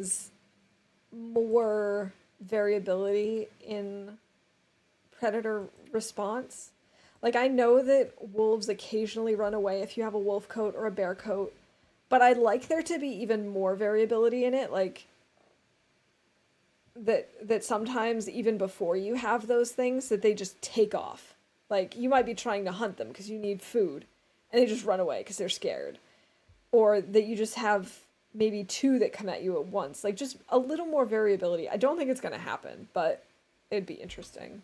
is more variability in predator response. Like, I know that wolves occasionally run away if you have a wolf coat or a bear coat, but I'd like there to be even more variability in it, like that sometimes even before you have those things that they just take off. Like, you might be trying to hunt them because you need food and they just run away because they're scared. Or that you just have maybe two that come at you at once. Like, just a little more variability. I don't think it's going to happen, but it'd be interesting.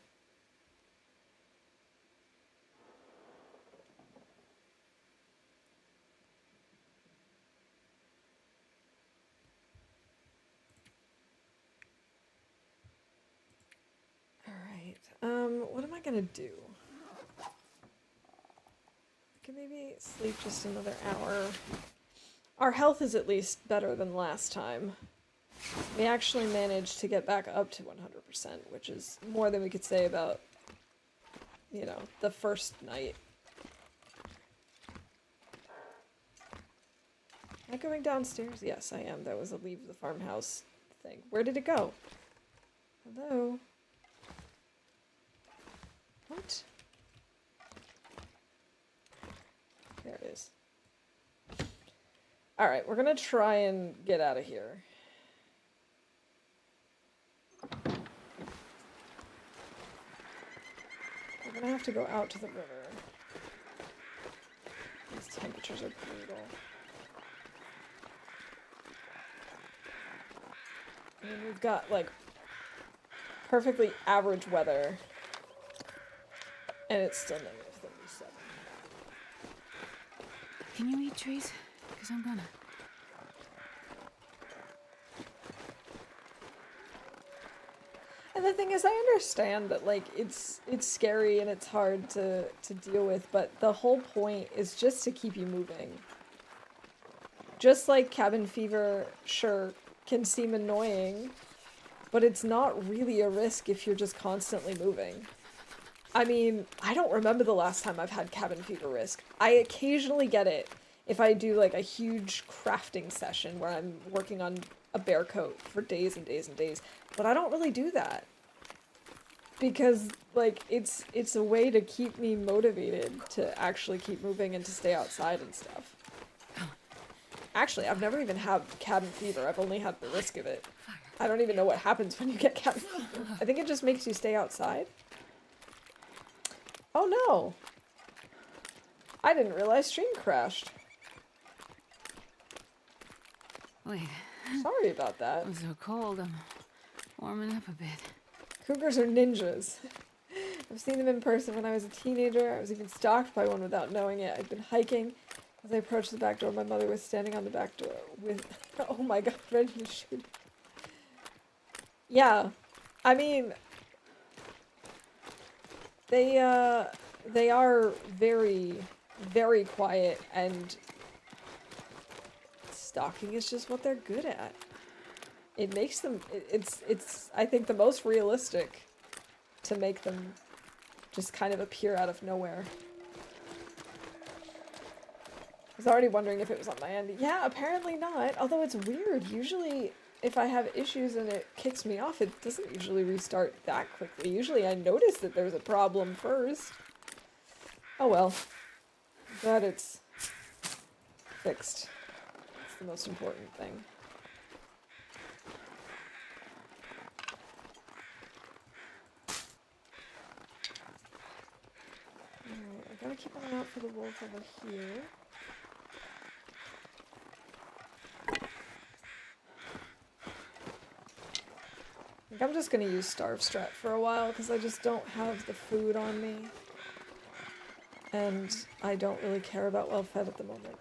All right. What am I going to do? I can maybe sleep just another hour. Our health is at least better than last time. We actually managed to get back up to 100%, which is more than we could say about, you know, the first night. Am I going downstairs? Yes, I am. That was a leave the farmhouse thing. Where did it go? Hello? What? There it is. Alright, we're gonna try and get out of here. We're gonna have to go out to the river. These temperatures are brutal. I mean, we've got, like, perfectly average weather. And it's still -37. Can you eat trees? Because I'm gonna. And the thing is, I understand that, like, it's scary and it's hard to deal with, but the whole point is just to keep you moving. Just like cabin fever, sure, can seem annoying, but it's not really a risk if you're just constantly moving. I mean, I don't remember the last time I've had cabin fever risk. I occasionally get it if I do, like, a huge crafting session where I'm working on a bear coat for days and days and days, but I don't really do that. Because, like, it's a way to keep me motivated to actually keep moving and to stay outside and stuff. Actually, I've never even had cabin fever. I've only had the risk of it. I don't even know what happens when you get cabin fever. I think it just makes you stay outside. Oh no! I didn't realize stream crashed. Wait. Sorry about that. I'm so cold, I'm warming up a bit. Cougars are ninjas. I've seen them in person when I was a teenager. I was even stalked by one without knowing it. I'd been hiking. As I approached the back door, my mother was standing on the back door with, oh my god, ready to shoot. Yeah, I mean, they are very, very quiet, and stalking is just what they're good at. It makes them, it's I think the most realistic to make them just kind of appear out of nowhere. I was already wondering if it was on my end. Yeah, apparently not, although it's weird. Usually if I have issues and it kicks me off, it doesn't usually restart that quickly. Usually I notice that there's a problem first. Oh well. I'm glad it's fixed. That's the most important thing. Alright, I gotta keep an eye out for the wolf over here. I think I'm just gonna use Starve Strat for a while because I just don't have the food on me. And I don't really care about well fed at the moment.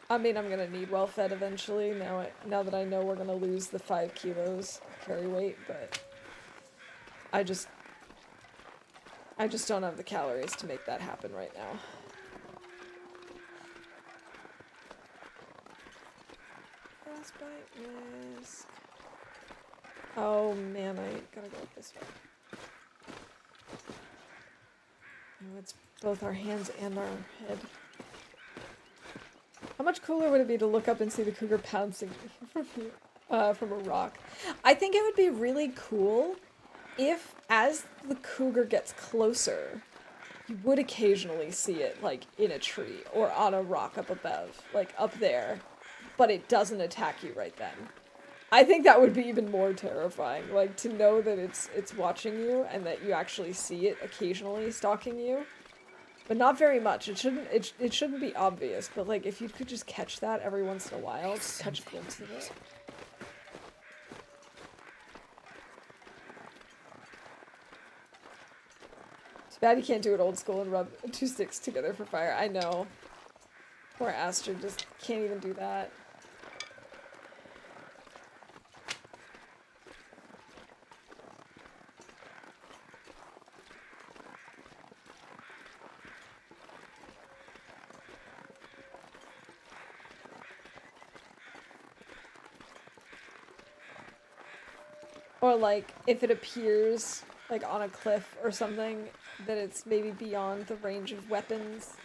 I mean, I'm gonna need well fed eventually now that I know we're gonna lose the 5 kilos carry weight, but I just don't have the calories to make that happen right now. Frostbite risk. Oh man, I gotta go this way. Oh, it's both our hands and our head. How much cooler would it be to look up and see the cougar pouncing from a rock? I think it would be really cool if, as the cougar gets closer, you would occasionally see it, like, in a tree or on a rock up above, like, up there, but it doesn't attack you right then. I think that would be even more terrifying, like, to know that it's watching you and that you actually see it occasionally stalking you. But not very much. It shouldn't be obvious, but like if you could just catch that every once in a while, just catch a glimpse of it. It's bad you can't do it old school and rub 2 sticks together for fire. I know. Poor Astrid just can't even do that. Or like, if it appears, like on a cliff or something, that it's maybe beyond the range of weapons.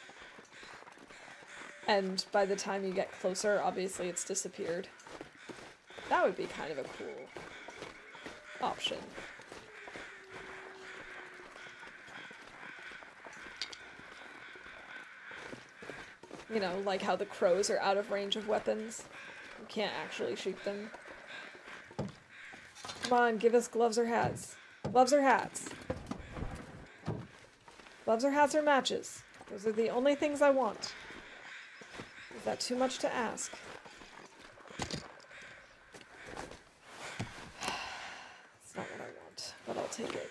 And by the time you get closer, obviously it's disappeared. That would be kind of a cool option. You know, like how the crows are out of range of weapons. You can't actually shoot them. Come on, give us gloves or hats. Gloves or hats. Gloves or hats or matches. Those are the only things I want. Is that too much to ask? It's not what I want, but I'll take it.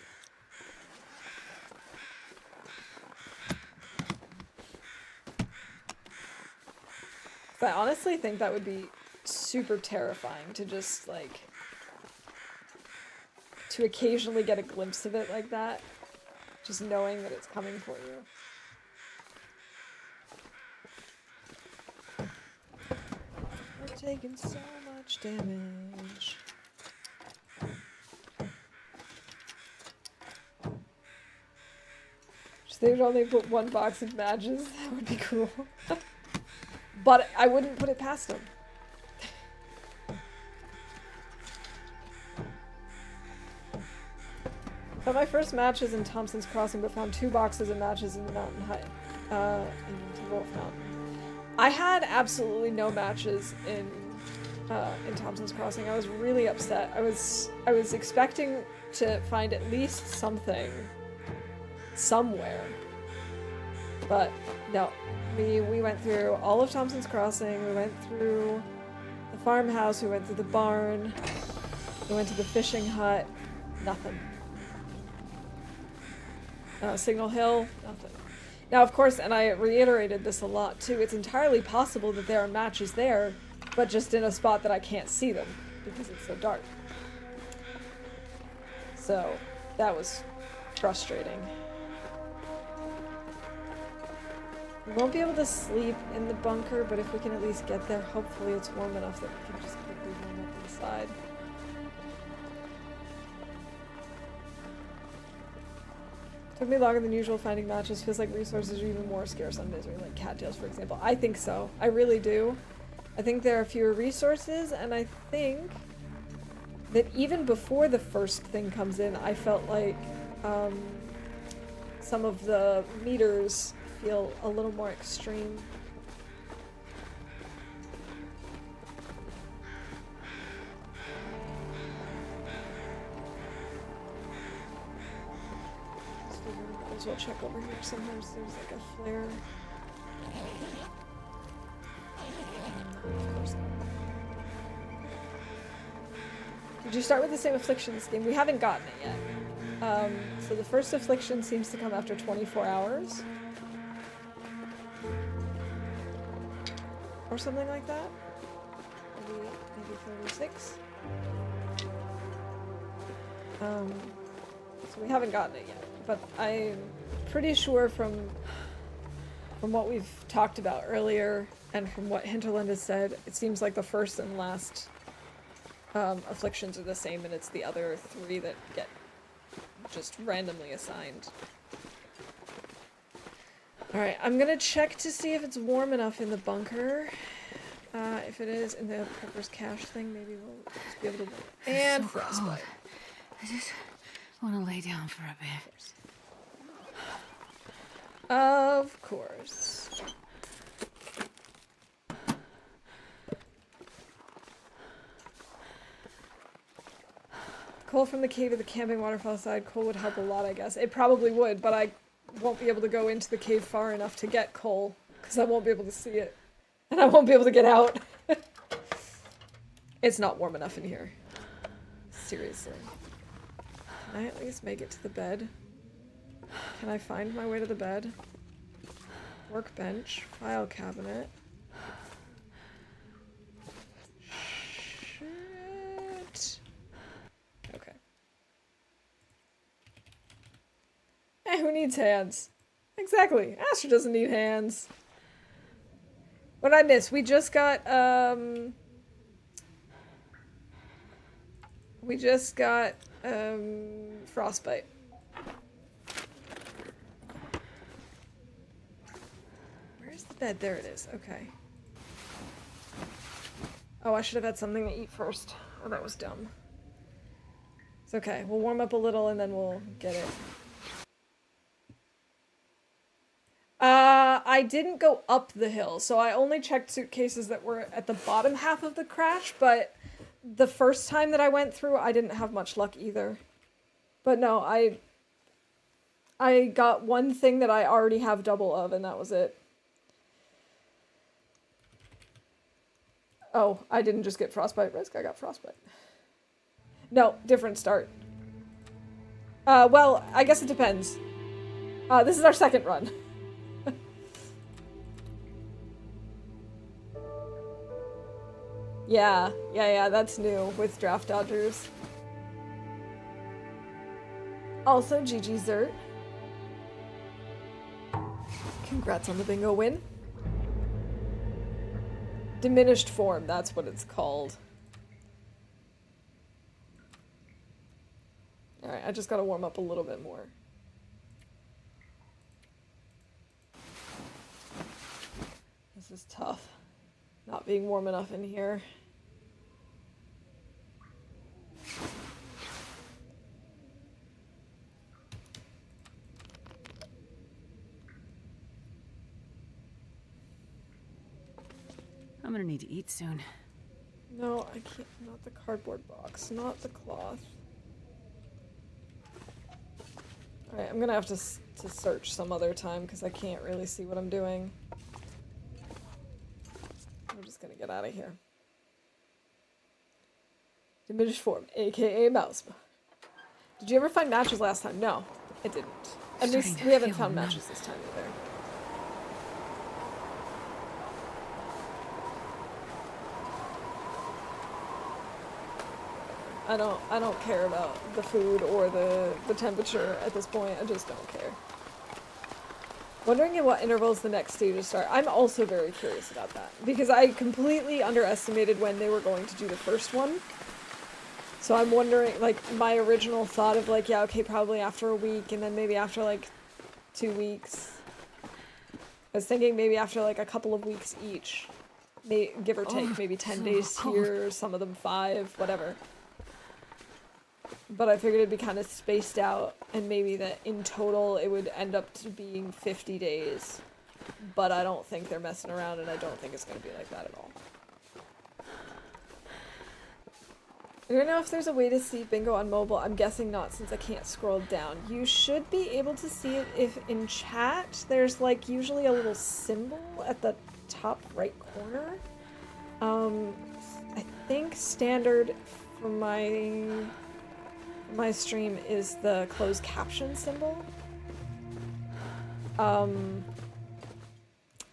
I honestly think that would be super terrifying to just, like, to occasionally get a glimpse of it like that. Just knowing that it's coming for you. We're taking so much damage. Just they would only put 1 box of matches. That would be cool. But I wouldn't put it past them. Got my first matches in Thompson's Crossing, but found 2 boxes of matches in the Mountain High, in Wolf Mountain. I had absolutely no matches in Thompson's Crossing. I was really upset. I was expecting to find at least something somewhere, but no. We went through all of Thompson's Crossing. We went through the farmhouse. We went through the barn. We went to the fishing hut. Nothing. Signal Hill, nothing. Now, of course, and I reiterated this a lot too, it's entirely possible that there are matches there, but just in a spot that I can't see them because it's so dark. So, that was frustrating. We won't be able to sleep in the bunker, but if we can at least get there, hopefully it's warm enough that we can just quickly warm up inside. Took me longer than usual finding matches. Feels like resources are even more scarce on Misery, like cattails, for example. I think so. I really do. I think there are fewer resources, and I think that even before the first thing comes in, I felt like some of the meters feel a little more extreme. Might as well check over here. Sometimes there's like a flare. Of course not. Did you start with the same affliction this game? We haven't gotten it yet. So the first affliction seems to come after 24 hours. Or something like that. Maybe 36. So we haven't gotten it yet. But I'm pretty sure from what we've talked about earlier and from what Hinterland has said, it seems like the first and last afflictions are the same, and it's the other 3 that get just randomly assigned. Alright, I'm gonna check to see if it's warm enough in the bunker. If it is in the prepper's cache thing, maybe we'll just be able to wait. And so frostbite. cold. I just want to lay down for a bit. Of course. Coal from the cave to the camping waterfall side. Coal would help a lot, I guess. It probably would, but I won't be able to go into the cave far enough to get coal, because I won't be able to see it. And I won't be able to get out. It's not warm enough in here. Seriously. Can I at least make it to the bed? Can I find my way to the bed? Workbench. File cabinet. Shit. Okay. Eh, who needs hands? Exactly. Astra doesn't need hands. What did I miss? We just got, frostbite. Where's the bed? There it is. Okay. Oh, I should have had something to eat first. Oh, that was dumb. It's okay. We'll warm up a little and then we'll get it. I didn't go up the hill, so I only checked suitcases that were at the bottom half of the crash, but the first time that I went through, I didn't have much luck either. But no, I got one thing that I already have double of, and that was it. Oh, I didn't just get frostbite risk, I got frostbite. No, different start. Well, I guess it depends. This is our second run. Yeah, that's new with Draft Dodgers. Also, GG Zert. Congrats on the bingo win. Diminished form, that's what it's called. Alright, I just gotta warm up a little bit more. This is tough. Not being warm enough in here. I'm gonna need to eat soon. No, I can't. Not the cardboard box. Not the cloth. Alright, I'm gonna have to search some other time because I can't really see what I'm doing. I'm just gonna get out of here. Diminished form, aka mouse. Did you ever find matches last time? No, it didn't. At least we haven't found matches this time either. I don't care about the food or the temperature at this point. I just don't care. Wondering at what intervals the next stages start. I'm also very curious about that because I completely underestimated when they were going to do the first one. So I'm wondering, like, my original thought of like, yeah, okay, probably after a week and then maybe after like 2 weeks. I was thinking maybe after like a couple of weeks each, give or take, maybe 10 days here, some of them 5, whatever. But I figured it'd be kind of spaced out, and maybe that in total it would end up to being 50 days. But I don't think they're messing around, and I don't think it's going to be like that at all. I don't know if there's a way to see bingo on mobile. I'm guessing not, since I can't scroll down. You should be able to see it if in chat there's like usually a little symbol at the top right corner. I think standard for my stream is the closed caption symbol.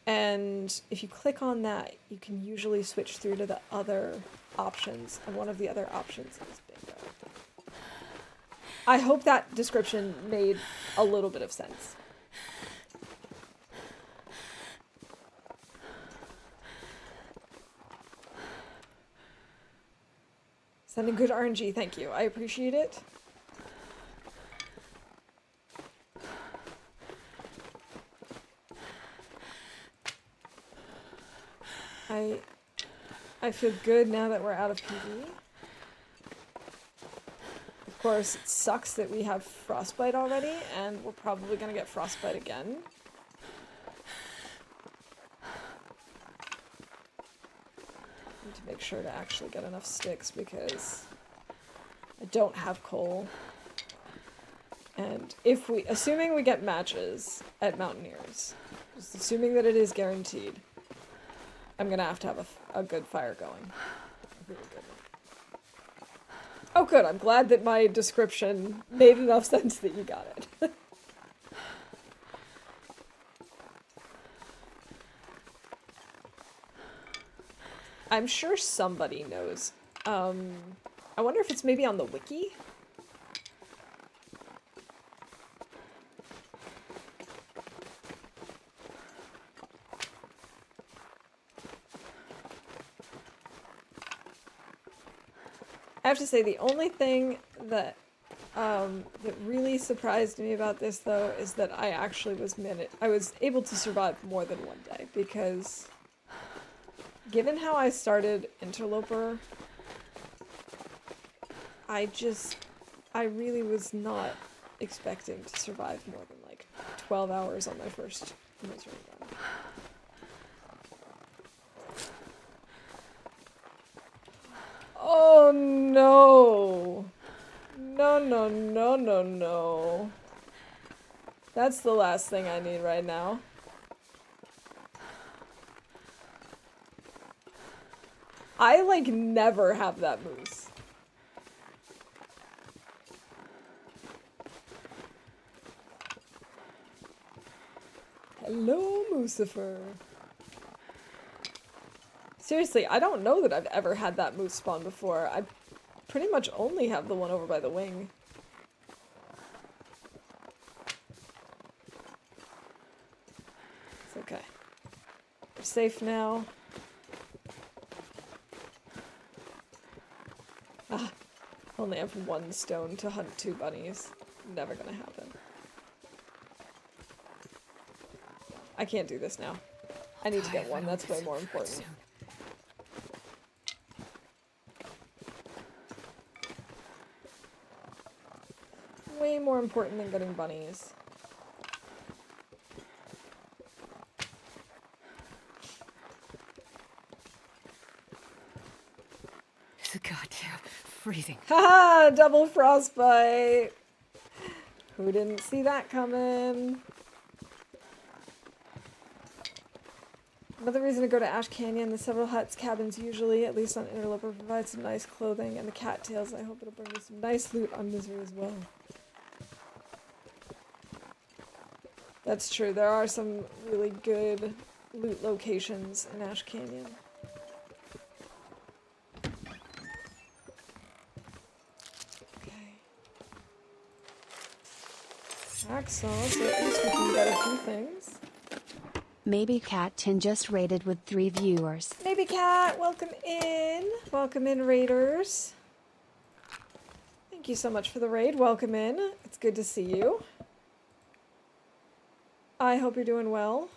And if you click on that, you can usually switch through to the other options, and one of the other options is bingo. I hope that description made a little bit of sense. Sending good RNG, thank you. I appreciate it. I feel good now that we're out of PD. Of course, it sucks that we have frostbite already, and we're probably gonna get frostbite again. Need to make sure to actually get enough sticks because I don't have coal. And if we, assuming we get matches at Mountaineers, just assuming that it is guaranteed, I'm gonna have to have a good fire going. A really good one. Oh good, I'm glad that my description made enough sense that you got it. I'm sure somebody knows. I wonder if it's maybe on the wiki? I have to say, the only thing that that really surprised me about this, though, is that I actually was able to survive more than one day, because given how I started Interloper, I really was not expecting to survive more than like 12 hours on my first misery run. Oh no! No, no, no, no, no. That's the last thing I need right now. I, like, never have that moose. Hello, Moosifer. Seriously, I don't know that I've ever had that moose spawn before. I pretty much only have the one over by the wing. It's okay. We're safe now. Ah, only have one stone to hunt 2 bunnies. Never gonna happen. I can't do this now. I need to get one. That's way more important. Way more important than getting bunnies. It's goddamn freezing. Haha! Double frostbite! Who didn't see that coming? Another reason to go to Ash Canyon, the several huts, cabins usually, at least on Interloper, provide some nice clothing, and the cattails, I hope it'll bring me some nice loot on Misery as well. That's true, there are some really good loot locations in Ash Canyon. Okay. Excellent, so at least we can get a few things. Maybe Cat 10 just raided with 3 viewers. Maybe Cat, welcome in. Welcome in, raiders. Thank you so much for the raid. Welcome in. It's good to see you. I hope you're doing well.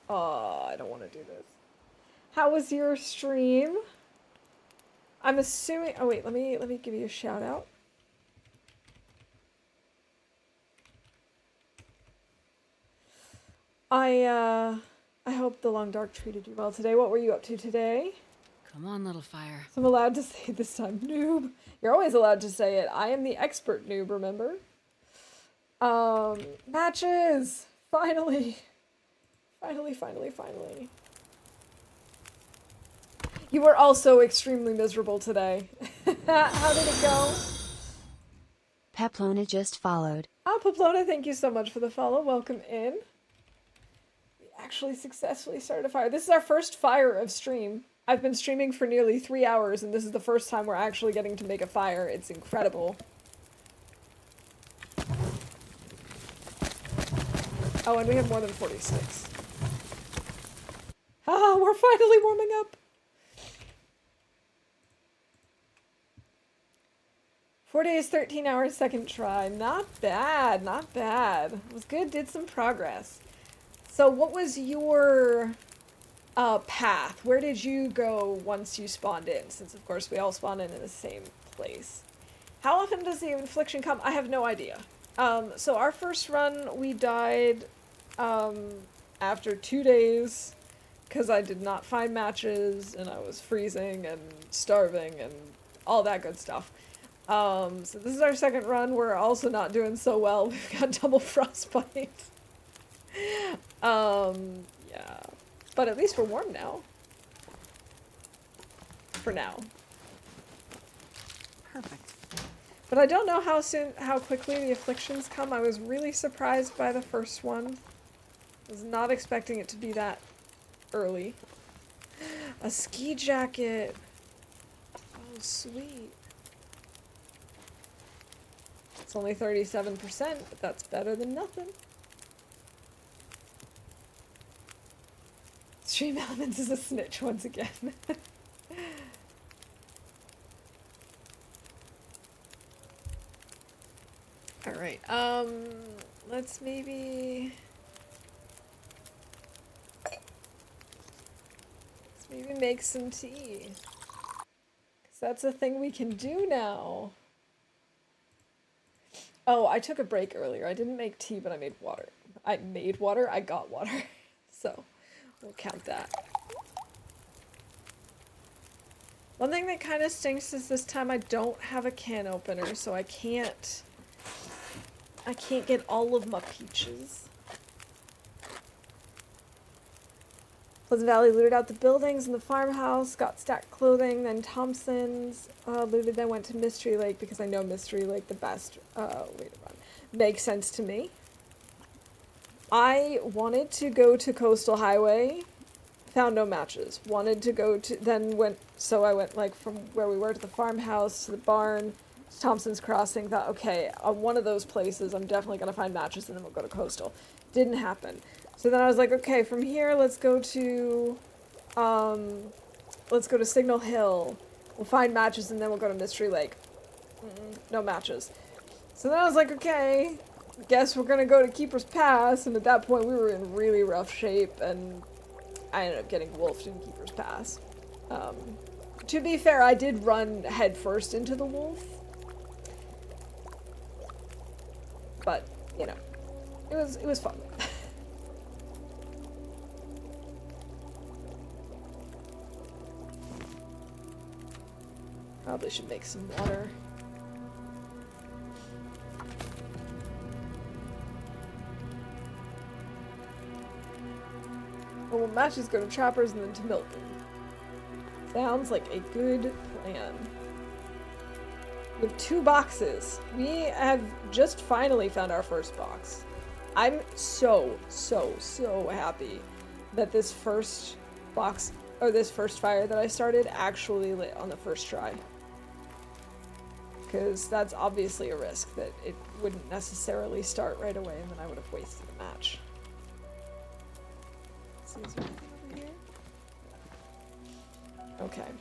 Oh, I don't want to do this. How was your stream? I'm assuming... Oh, wait, let me give you a shout out. I hope the Long Dark treated you well today. What were you up to today? Come on, little fire. So I'm allowed to say it this time. Noob. You're always allowed to say it. I am the expert noob, remember? Matches! Finally. Finally. You were also extremely miserable today. How did it go? Peplona just followed. Ah, Peplona, thank you so much for the follow. Welcome in. Actually successfully started a fire. This is our first fire of stream. I've been streaming for nearly 3 hours, and this is the first time we're actually getting to make a fire. It's incredible. Oh, and we have more than 46. Ah, we're finally warming up. 4 days, 13 hours, second try. Not bad, not bad. It was good, did some progress. So what was your Path. Where did you go once you spawned in? Since, of course, we all spawn in the same place. How often does the infliction come? I have no idea. So our first run, we died after 2 days because I did not find matches and I was freezing and starving and all that good stuff. So this is our second run. We're also not doing so well. We've got double frostbite. Yeah. But at least we're warm now. For now. Perfect. But I don't know how quickly the afflictions come. I was really surprised by the first one. I was not expecting it to be that early. A ski jacket. Oh, sweet. It's only 37%, but that's better than nothing. Stream Elements is a snitch once again. Alright, let's maybe make some tea. 'Cause that's a thing we can do now. Oh, I took a break earlier. I didn't make tea, but I made water. I made water? I got water. So, we'll count that. One thing that kind of stinks is this time I don't have a can opener, so I can't get all of my peaches. Pleasant Valley looted out the buildings and the farmhouse, got stacked clothing, then Thompson's looted, then went to Mystery Lake because I know Mystery Lake the best way to run. Makes sense to me. I wanted to go to Coastal Highway, found no matches. Wanted to go to, so I went like from where we were to the farmhouse, to the barn, to Thompson's Crossing, thought, okay, on one of those places I'm definitely going to find matches and then we'll go to Coastal. Didn't happen. So then I was like, okay, from here, let's go to Signal Hill. We'll find matches and then we'll go to Mystery Lake. No matches. So then I was like, okay, guess we're gonna go to Keeper's Pass, and at that point we were in really rough shape, and I ended up getting wolfed in Keeper's Pass. To be fair, I did run head first into the wolf. But, you know, it was fun. Probably should make some water. Well, matches go to Trappers and then to Milton. Sounds like a good plan. We have 2 boxes. We have just finally found our first box. I'm so happy that this first box, or this first fire that I started, actually lit on the first try. Because that's obviously a risk that it wouldn't necessarily start right away and then I would have wasted a match. See, is there anything over here? Okay.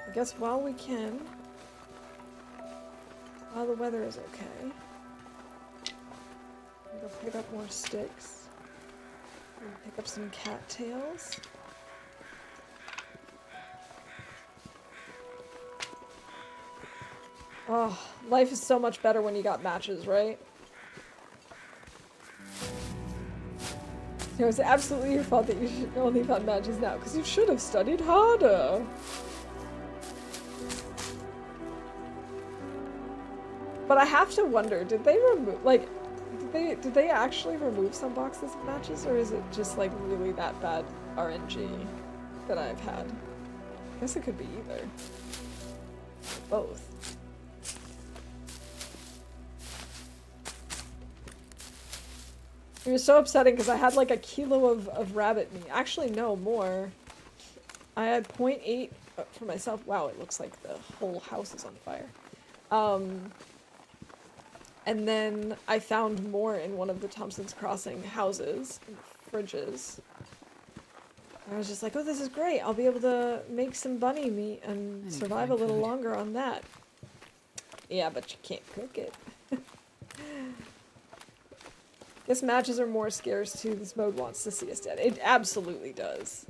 I guess while we can, while the weather is okay, I'm gonna pick up more sticks. I'm gonna pick up some cattails. Oh, life is so much better when you got matches, right? It was absolutely your fault that you only found matches now, because you should have studied harder. But I have to wonder, did they remove, like, did they actually remove some boxes of matches, or is it just, like, really that bad RNG that I've had? I guess it could be either. Both. It was so upsetting because I had like a kilo of rabbit meat. Actually, no, more. I had 0.8 for myself. Wow, it looks like the whole house is on fire. And then I found more in one of the Thompson's Crossing houses, fridges. I was just like, oh, this is great. I'll be able to make some bunny meat and survive a little longer on that. Yeah, but you can't cook it. Guess matches are more scarce too. This mode wants to see us dead. It absolutely does.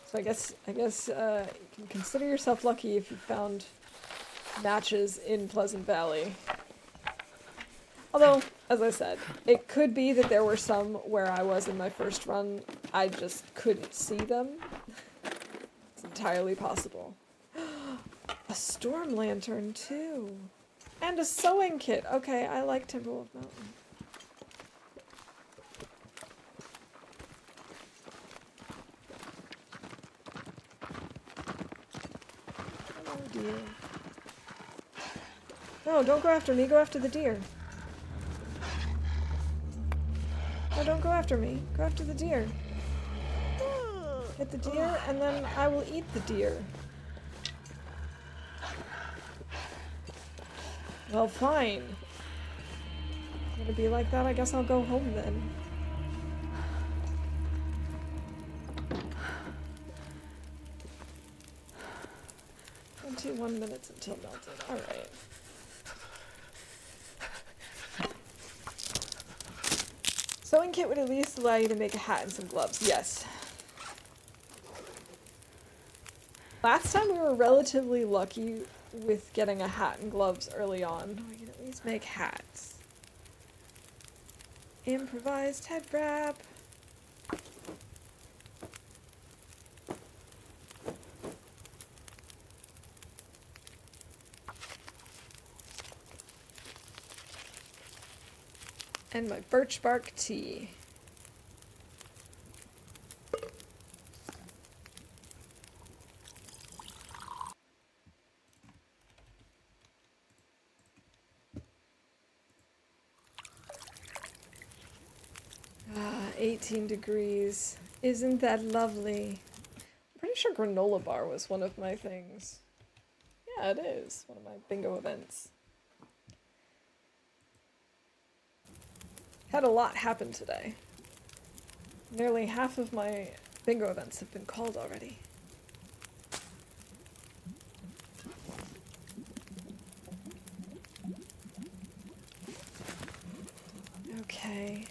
So I guess you can consider yourself lucky if you found matches in Pleasant Valley. Although, as I said, it could be that there were some where I was in my first run, I just couldn't see them. It's entirely possible. A storm lantern, too. And a sewing kit. Okay, I like Timberwolf Mountain. Oh, dear. No, don't go after me. Go after the deer. No, don't go after me. Go after the deer. Hit the deer, and then I will eat the deer. Well, fine. It's gonna be like that, I guess I'll go home then. 21 minutes until melted. Alright. Sewing kit would at least allow you to make a hat and some gloves. Yes. Last time we were relatively lucky with getting a hat and gloves early on. We can at least make hats. Improvised head wrap. And my birch bark tea. Ah, 18 degrees. Isn't that lovely? I'm pretty sure granola bar was one of my things. Yeah, it is. One of my bingo events. Had a lot happen today. Nearly half of my bingo events have been called already. Okay.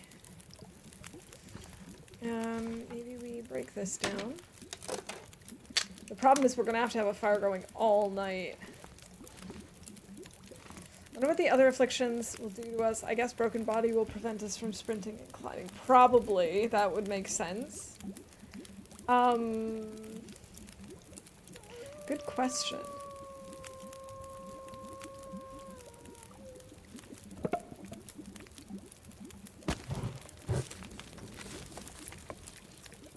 Maybe we break this down. The problem is we're gonna have to have a fire going all night. I wonder what the other afflictions will do to us. I guess broken body will prevent us from sprinting and climbing. Probably. That would make sense. Good question.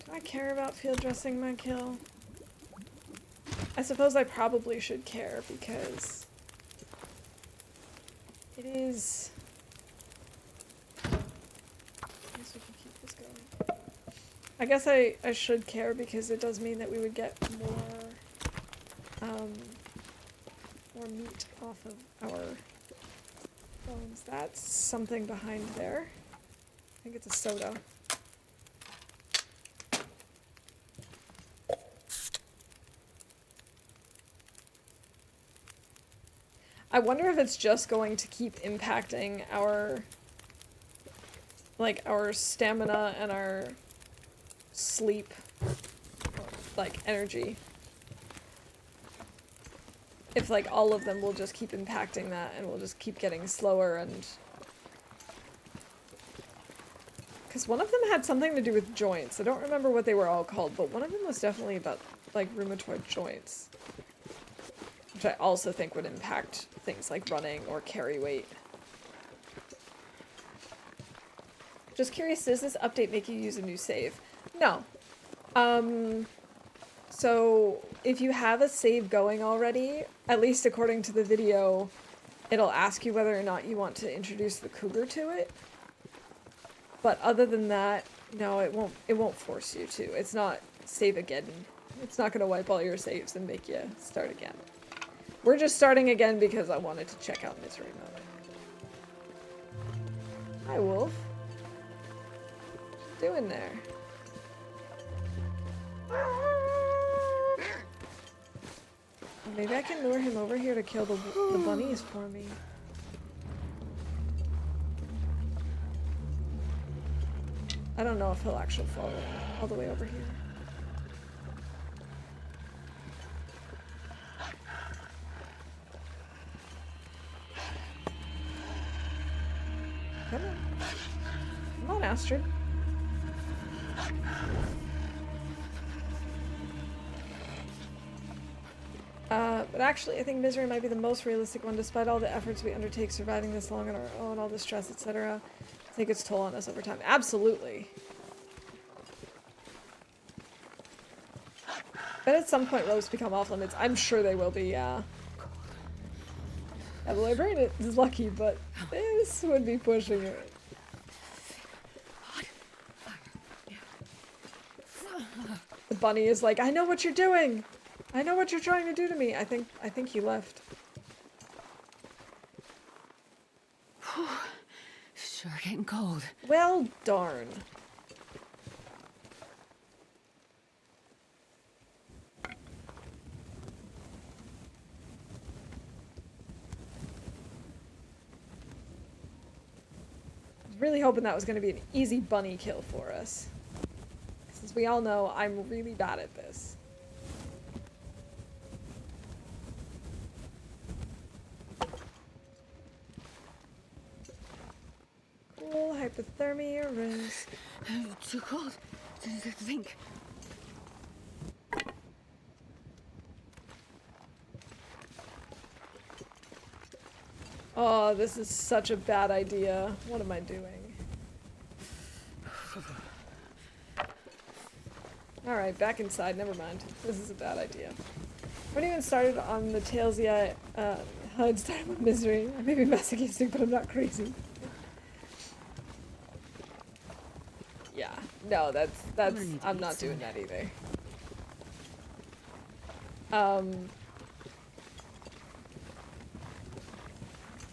Do I care about field dressing my kill? I suppose I probably should care because it is... I guess we can keep this going. I guess I should care because it does mean that we would get more meat off of our bones. That's something behind there. I think it's a soda. I wonder if it's just going to keep impacting our, like, our stamina and our sleep, like, energy. If, like, all of them will just keep impacting that and we'll just keep getting slower and... Because one of them had something to do with joints. I don't remember what they were all called, but one of them was definitely about, like, rheumatoid joints. Which I also think would impact things like running or carry weight. Just curious, does this update make you use a new save? No. So if you have a save going already, at least according to the video, it'll ask you whether or not you want to introduce the cougar to it. But other than that, no, it won't force you to. It's not save again. It's not gonna wipe all your saves and make you start again. We're just starting again because I wanted to check out Misery Mode. Hi, Wolf. What you doing there? Maybe I can lure him over here to kill the bunnies for me. I don't know if he'll actually follow all the way over here. Come on. Come on, Astrid. But actually, I think misery might be the most realistic one, despite all the efforts we undertake surviving this long on our own, all the stress, etc. Take its toll on us over time. Absolutely. But at some point, rogues become off limits. I'm sure they will be, yeah. Yeah, the librarian is lucky, but this would be pushing it. The bunny is like, I know what you're doing! I know what you're trying to do to me. I think he left. Sure getting cold. Well, darn. I was really hoping that was going to be an easy bunny kill for us. As we all know, I'm really bad at this. Cool hypothermia risk. Too cold to think. Oh, this is such a bad idea. What am I doing? Alright, back inside. Never mind. This is a bad idea. We haven't even started on the tales yet. I'd started with misery. I may be masochistic, but I'm not crazy. Yeah. No, that's I'm not doing that either.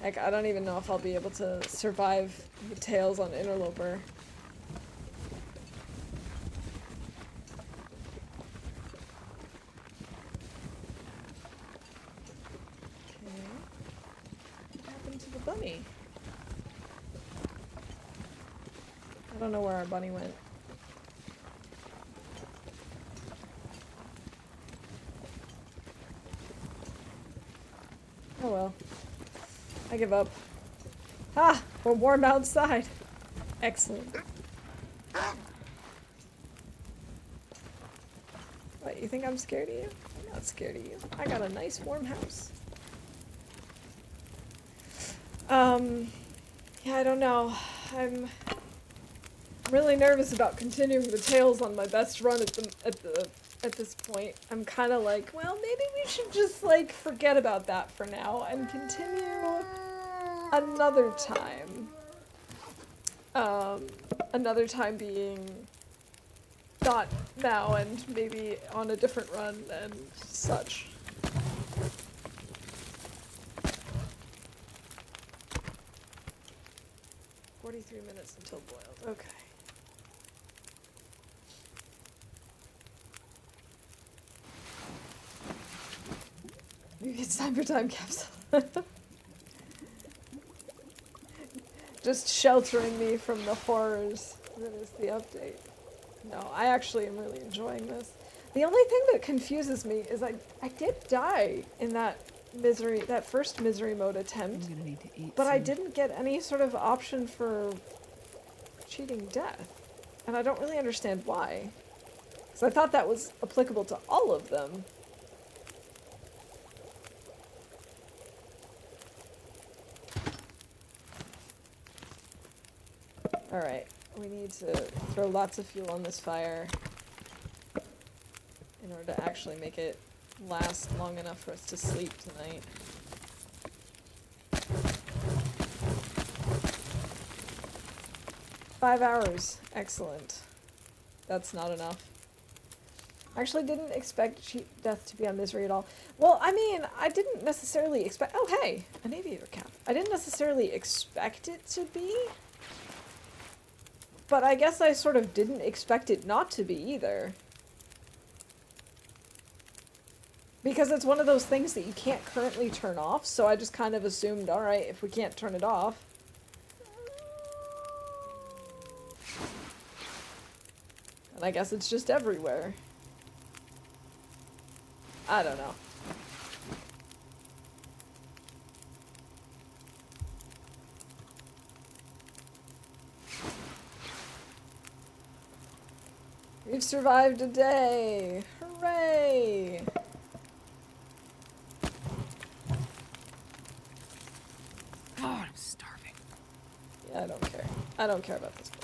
Heck, I don't even know if I'll be able to survive the tales on Interloper. Okay. What happened to the bunny? I don't know where our bunny went. Oh well. I give up. Ah! We're warm outside! Excellent. What, you think I'm scared of you? I'm not scared of you. I got a nice warm house. Yeah, I don't know. I'm really nervous about continuing the tales on my best run at this point. I'm kind of like, well, maybe we should just like forget about that for now and continue another time. Another time being not now and maybe on a different run and such. "43 minutes until boiled." Okay. Maybe it's time for time capsule. Just sheltering me from the horrors that is the update. No, I actually am really enjoying this. The only thing that confuses me is I did die in that first misery mode attempt, I'm gonna need to eat but I soon. didn't get any sort of option for cheating death. And I don't really understand why. Because I thought that was applicable to all of them. Alright, we need to throw lots of fuel on this fire in order to actually make it last long enough for us to sleep tonight. "5 hours. Excellent. That's not enough. I actually didn't expect cheat death to be on misery at all. Well, I mean, I didn't necessarily expect... Oh, hey! An aviator cap. I didn't necessarily expect it to be... But I guess I sort of didn't expect it not to be either. Because it's one of those things that you can't currently turn off, so I just kind of assumed, alright, if we can't turn it off. And I guess it's just everywhere. I don't know. We've survived a day! Hooray! God, I'm starving. Yeah, I don't care. I don't care about this book.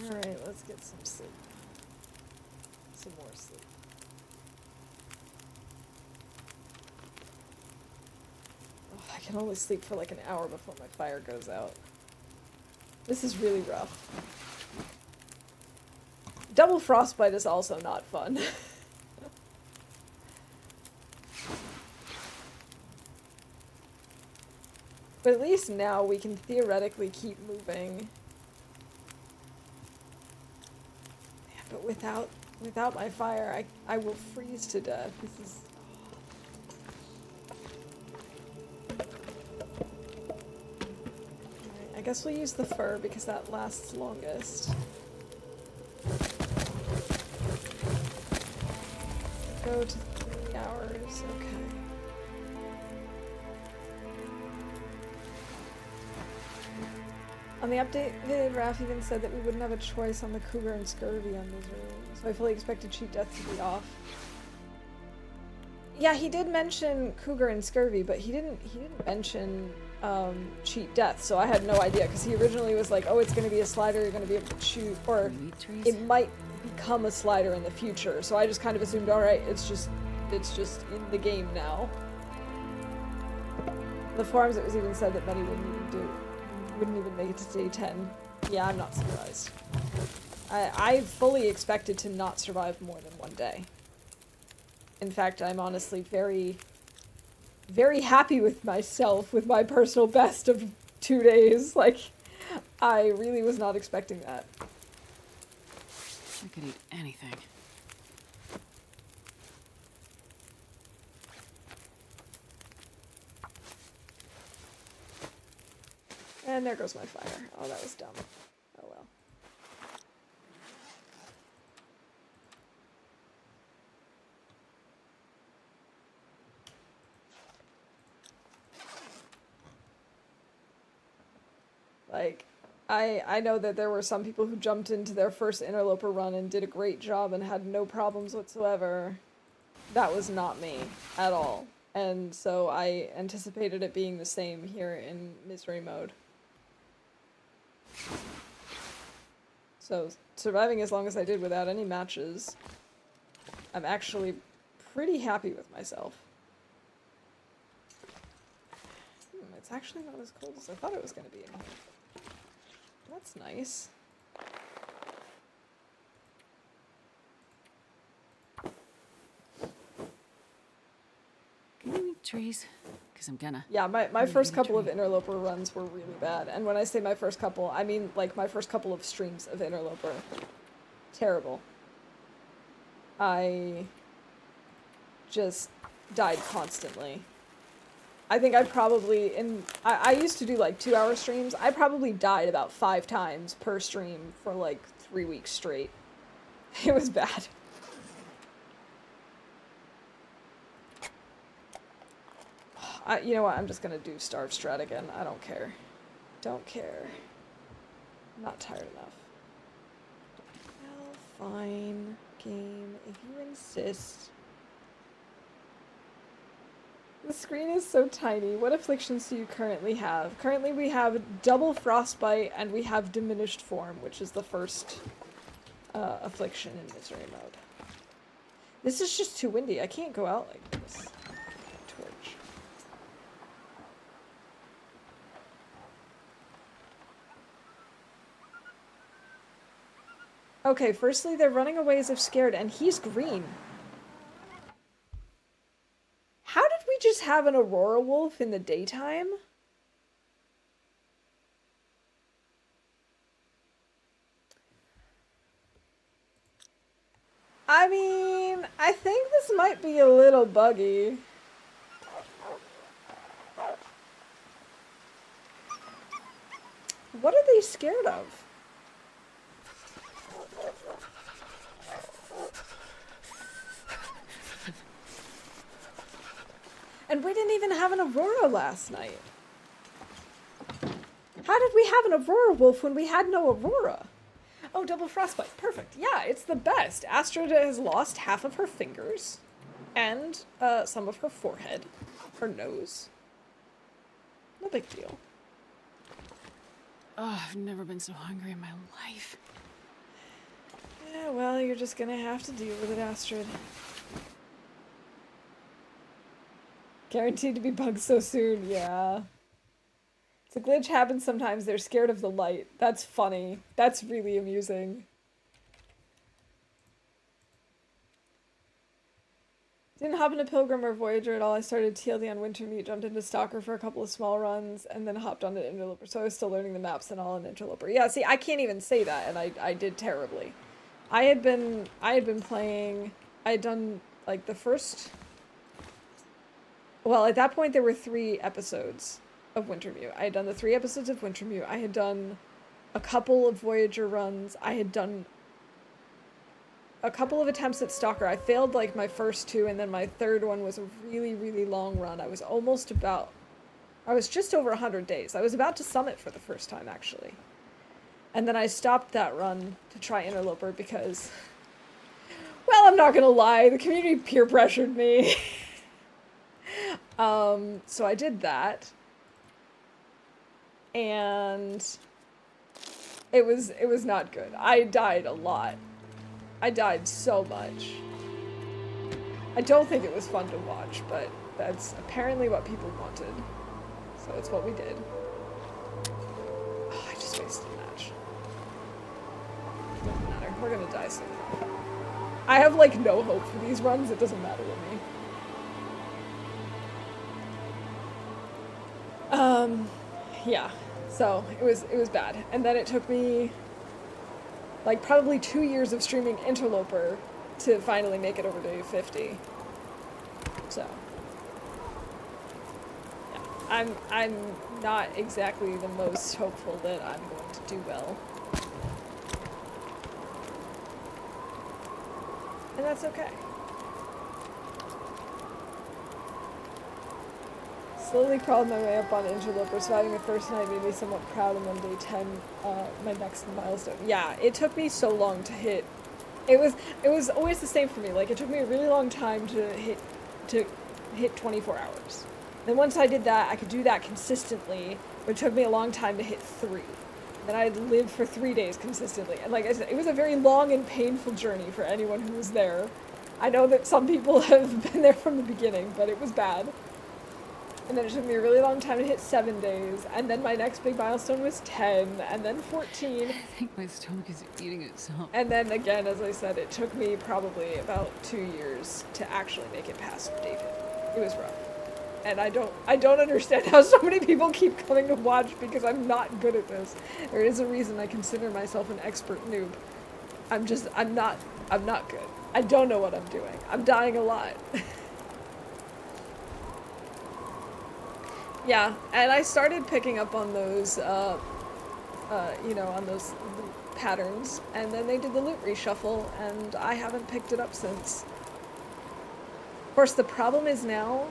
Alright, let's get some sleep. Some more sleep. Oh, I can only sleep for like an hour before my fire goes out. This is really rough. Double frostbite is also not fun. But at least now we can theoretically keep moving. Yeah, but without my fire, I will freeze to death. This is... Alright, I guess we'll use the fur because that lasts longest. Go to 3 hours, okay. On the update, Raph even said that we wouldn't have a choice on the cougar and scurvy on Misery, so I fully expected cheat death to be off. Yeah, he did mention cougar and scurvy, but he didn't mention cheat death, so I had no idea, because he originally was like, oh, it's going to be a slider, you're going to be able to shoot, or it might become a slider in the future, so I just kind of assumed, alright, it's just in the game now. In the forums it was even said that many wouldn't even make it to day 10. Yeah, I'm not surprised. I fully expected to not survive more than one day. In fact, I'm honestly very, very happy with myself, with my personal best of 2 days. Like, I really was not expecting that. I could eat anything. And there goes my fire. Oh, that was dumb. Oh well. Like, I know that there were some people who jumped into their first interloper run and did a great job and had no problems whatsoever. That was not me at all. And so I anticipated it being the same here in Misery mode. So, surviving as long as I did without any matches, I'm actually pretty happy with myself. It's actually not as cold as I thought it was going to be in here. That's nice. Can you eat trees? Because I'm gonna. Yeah, my first couple of interloper runs were really bad. And when I say my first couple, I mean like my first couple of streams of interloper. Terrible. I just died constantly. I think I probably, I used to do like 2-hour streams. I probably died about 5 times per stream for like 3 weeks straight. It was bad. You know what, I'm just gonna do Starve Strat again. I don't care. Don't care. I'm not tired enough. Well, fine, game, if you insist. The screen is so tiny. What afflictions do you currently have? Currently we have double frostbite and we have diminished form, which is the first affliction in misery mode. This is just too windy. I can't go out like this. Torch. Okay, firstly, they're running away as if scared, and he's green. How did we just have an Aurora wolf in the daytime? I mean, I think this might be a little buggy. What are they scared of? And we didn't even have an Aurora last night. How did we have an Aurora wolf when we had no Aurora? Oh, double frostbite. Perfect. Yeah, it's the best. Astrid has lost half of her fingers and some of her forehead, her nose. No big deal. Oh, I've never been so hungry in my life. Yeah, well, you're just gonna have to deal with it, Astrid. Guaranteed to be bugged so soon, yeah. It's a glitch happens sometimes, they're scared of the light. That's funny. That's really amusing. Didn't hop into Pilgrim or Voyager at all. I started TLD on Wintermute, jumped into Stalker for a couple of small runs, and then hopped onto Interloper. So I was still learning the maps and all in Interloper. Yeah, see, I can't even say that, and I did terribly. I had been playing, I had done, like, the first... Well, at that point, there were 3 episodes of Wintermute. I had done the 3 episodes of Wintermute. I had done a couple of Voyager runs. I had done a couple of attempts at Stalker. I failed, like, my first 2, and then my third one was a really, really long run. I was just over 100 days. I was about to summit for the first time, actually. And then I stopped that run to try Interloper because, well, I'm not gonna lie, the community peer pressured me. So I did that. And it was not good. I died a lot. I died so much. I don't think it was fun to watch, but that's apparently what people wanted. So it's what we did. Oh, I just wasted a match. Doesn't matter. We're gonna die soon. I have, like, no hope for these runs. It doesn't matter to me. Yeah. So it was bad. And then it took me, like, probably 2 years of streaming Interloper to finally make it over to 50. So, yeah. I'm not exactly the most hopeful that I'm going to do well. And that's okay. Slowly crawled my way up on Interloper, surviving the first night made me somewhat proud, and then day 10, my next milestone. Yeah, it took me so long to hit. It was always the same for me. Like, it took me a really long time to hit 24 hours. Then once I did that, I could do that consistently, but it took me a long time to hit 3. Then I'd live for 3 days consistently. And like I said, it was a very long and painful journey for anyone who was there. I know that some people have been there from the beginning, but it was bad. And then it took me a really long time to hit 7 days, and then my next big milestone was 10, and then 14. I think my stomach is eating itself. And then again, as I said, it took me probably about 2 years to actually make it past day 50. It was rough. And I don't understand how so many people keep coming to watch because I'm not good at this. There is a reason I consider myself an expert noob. I'm not good. I don't know what I'm doing. I'm dying a lot. Yeah, and I started picking up on those, on those patterns, and then they did the loot reshuffle, and I haven't picked it up since. Of course, the problem is now,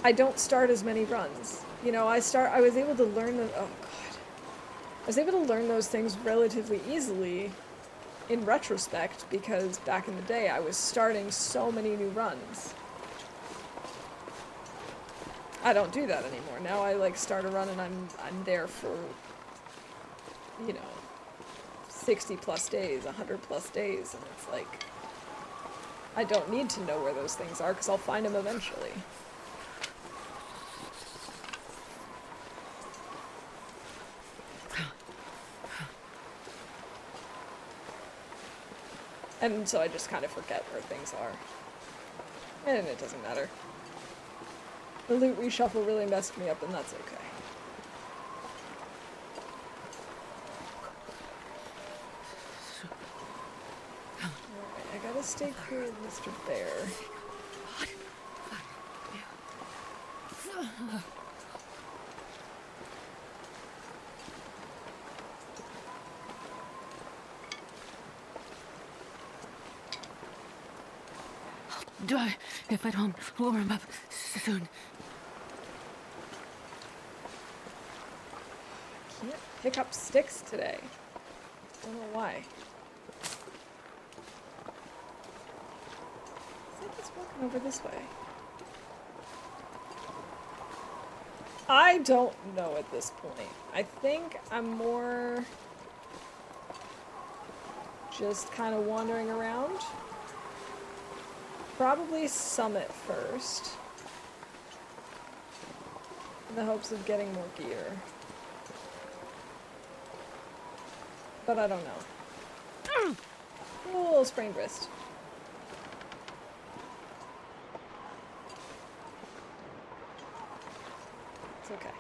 I don't start as many runs. You know, I was able to learn I was able to learn those things relatively easily in retrospect, because back in the day, I was starting so many new runs. I don't do that anymore. Now I, like, start a run and I'm there for, 60 plus days, 100 plus days, and it's like, I don't need to know where those things are because I'll find them eventually. And so I just kind of forget where things are. And it doesn't matter. The loot reshuffle really messed me up, and that's okay. Alright, I gotta stay clear of Mr. Bear. If I don't warm up soon. Can't pick up sticks today. Don't know why. I think it's walking over this way. I don't know at this point. I think I'm more just kind of wandering around. Probably summit first, in the hopes of getting more gear. But I don't know. Oh, sprained wrist. It's okay.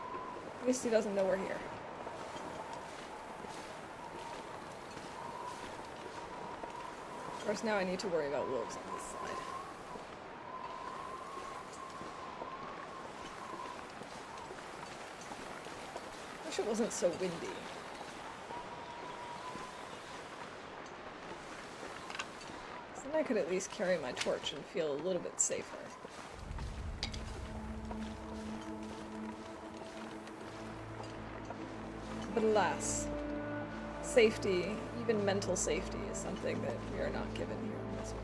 At least he doesn't know we're here. Of course, now I need to worry about wolves on this side. Wish it wasn't so windy. So then I could at least carry my torch and feel a little bit safer. But alas, safety, even mental safety, is something that we are not given here in this world.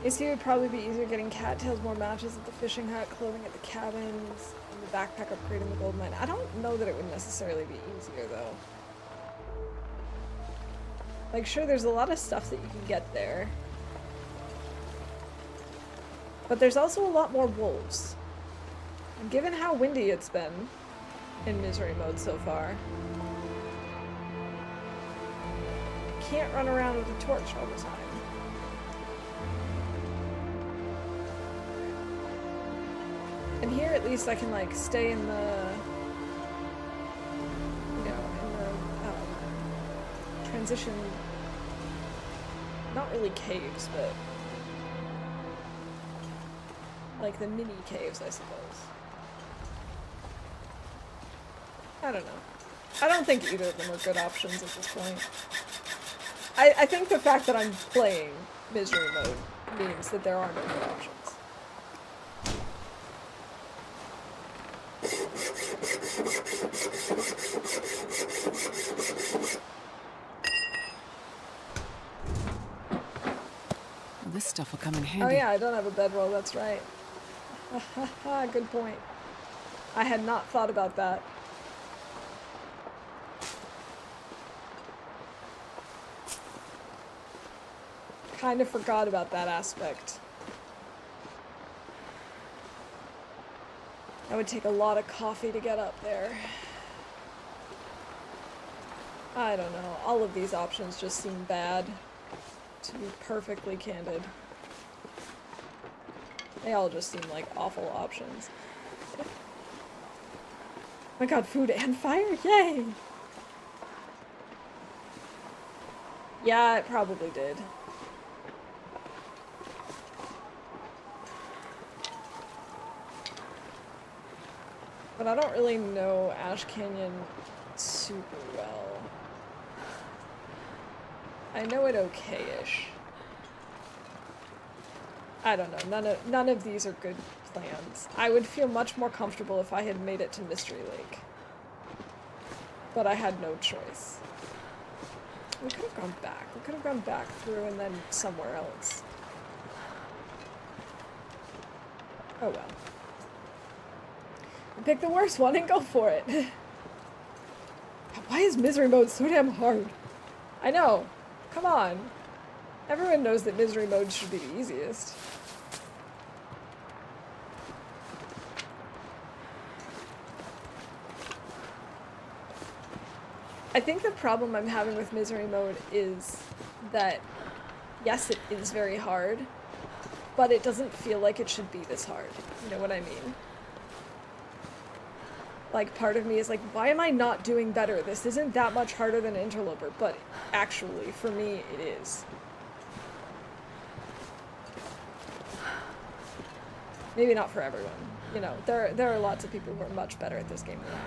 AC would probably be easier getting cattails, more matches at the fishing hut, clothing at the cabins, and the backpack upgrade in the gold mine. I don't know that it would necessarily be easier, though. Like, sure, there's a lot of stuff that you can get there. But there's also a lot more wolves. And given how windy it's been in misery mode so far, can't run around with a torch all the time. And here at least I can like stay in the, you know, in the transition, not really caves, but like the mini caves, I suppose. I don't know. I don't think either of them are good options at this point. I think the fact that I'm playing misery mode means that there are no good options. Well, this stuff will come in handy. Oh yeah, I don't have a bedroll, that's right. Good point. I had not thought about that. Kind of forgot about that aspect. That would take a lot of coffee to get up there. I don't know. All of these options just seem bad, to be perfectly candid. They all just seem like awful options. Oh my god, food and fire? Yay! Yeah, it probably did. But I don't really know Ash Canyon super well. I know it okay-ish. I don't know. None of these are good plans. I would feel much more comfortable if I had made it to Mystery Lake. But I had no choice. We could have gone back. We could have gone back through and then somewhere else. Oh well. Pick the worst one and go for it. Why is misery mode so damn hard? I know. Come on. Everyone knows that misery mode should be the easiest. I think the problem I'm having with misery mode is that, yes, it is very hard, but it doesn't feel like it should be this hard. You know what I mean? Like, part of me is like, why am I not doing better? This isn't that much harder than Interloper, but actually, for me, it is. Maybe not for everyone. You know, there are lots of people who are much better at this game than I am.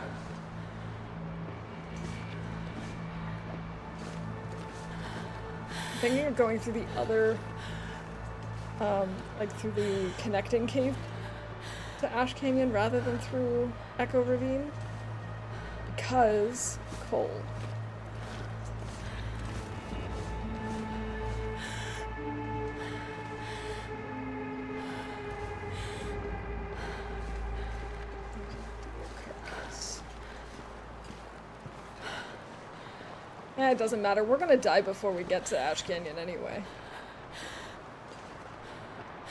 I'm thinking of going through the other, like through the connecting cave to Ash Canyon rather than through Echo Ravine, because cold. Yeah, it doesn't matter. We're gonna die before we get to Ash Canyon anyway.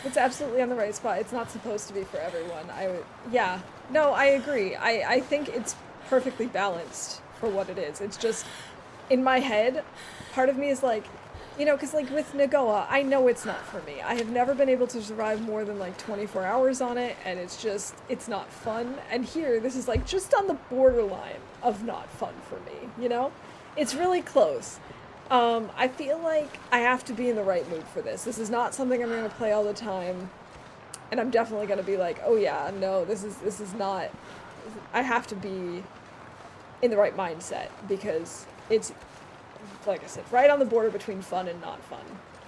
It's absolutely on the right spot. It's not supposed to be for everyone. Yeah. No, I agree. I think it's perfectly balanced for what it is. It's just, in my head, part of me is like, you know, because like with Nagoa, I know it's not for me. I have never been able to survive more than like 24 hours on it, and it's just, it's not fun. And here, this is like just on the borderline of not fun for me, you know? It's really close. I feel like I have to be in the right mood for this. This is not something I'm going to play all the time. And I'm definitely going to be like, oh yeah, no, this is not... I have to be in the right mindset, because it's, like I said, right on the border between fun and not fun,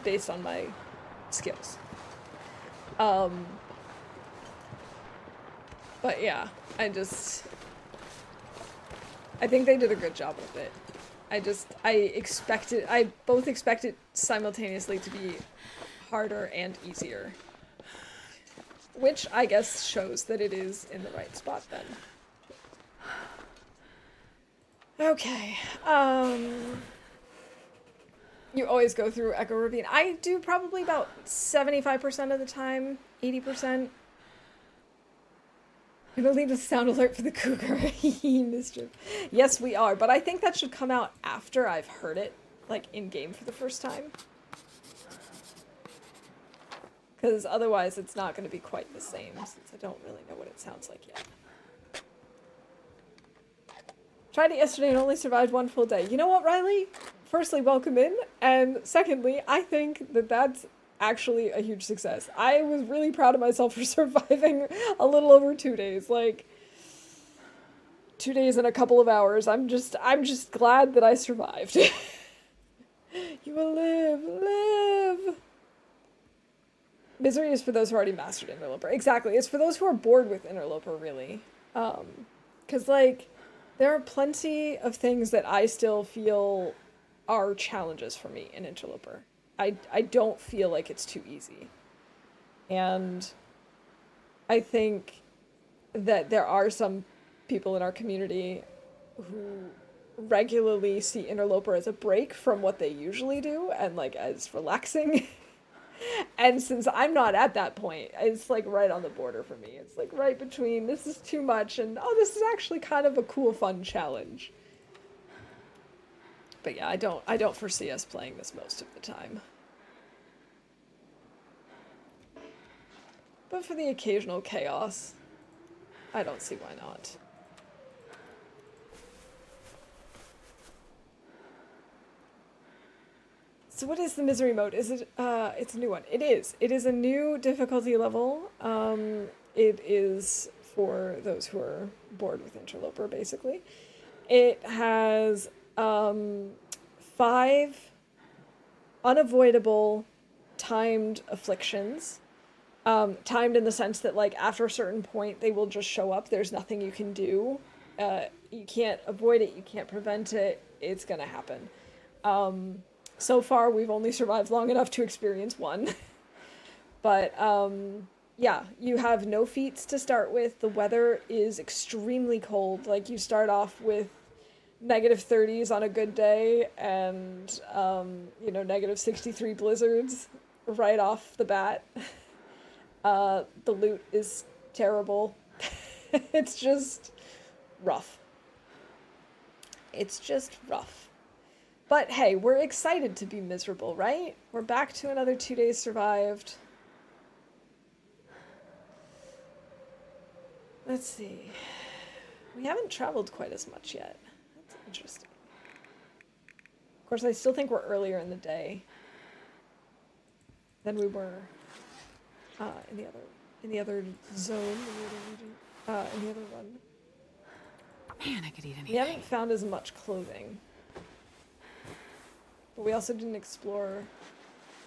based on my skills. But yeah, I think they did a good job with it. I both expect it simultaneously to be harder and easier. Which I guess shows that it is in the right spot then. Okay, you always go through Echo Ravine. I do probably about 75% of the time, 80%. I'm gonna leave a sound alert for the cougar. Mischief. Yes, we are, but I think that should come out after I've heard it, like, in-game for the first time. Because otherwise it's not going to be quite the same, since I don't really know what it sounds like yet. Tried it yesterday and only survived one full day. You know what, Riley? Firstly, welcome in, and secondly, I think that that's actually a huge success. I was really proud of myself for surviving a little over 2 days. Like, 2 days and a couple of hours. I'm just glad that I survived. You will live. Misery is for those who already mastered Interloper. Exactly. It's for those who are bored with Interloper, really. 'Cause, like, there are plenty of things that I still feel are challenges for me in Interloper. I don't feel like it's too easy. And I think that there are some people in our community who regularly see Interloper as a break from what they usually do and, like, as relaxing. And since I'm not at that point, it's like right on the border for me. It's like right between this is too much and oh, this is actually kind of a cool, fun challenge. But yeah, I don't foresee us playing this most of the time. But for the occasional chaos, I don't see why not. So what is the misery mode? Is it, it's a new one. It is. It is a new difficulty level. It is for those who are bored with Interloper, basically. It has, 5 unavoidable timed afflictions. Timed in the sense that, like, after a certain point, they will just show up. There's nothing you can do. You can't avoid it. You can't prevent it. It's gonna happen. So far, we've only survived long enough to experience one. But, yeah, you have no feats to start with. The weather is extremely cold. Like, you start off with -30s on a good day and, you know, -63 blizzards right off the bat. The loot is terrible. It's just rough. It's just rough. But hey, we're excited to be miserable, right? We're back to another 2 days survived. Let's see. We haven't traveled quite as much yet. That's interesting. Of course, I still think we're earlier in the day than we were in the other zone, in the other run. Man, I could eat anything. We haven't found as much clothing, but we also didn't explore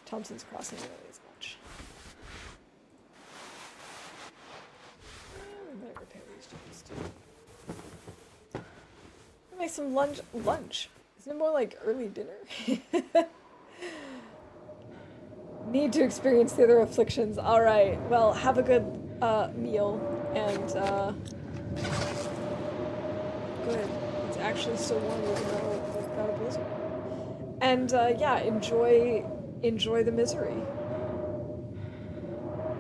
Thompson's Crossing really as much. We might repair these jobs too. Make some lunch. Isn't it more like early dinner? Need to experience the other afflictions. All right. Well, have a good meal and good. It's actually still warm even though we've got a blizzard. And yeah, enjoy the misery.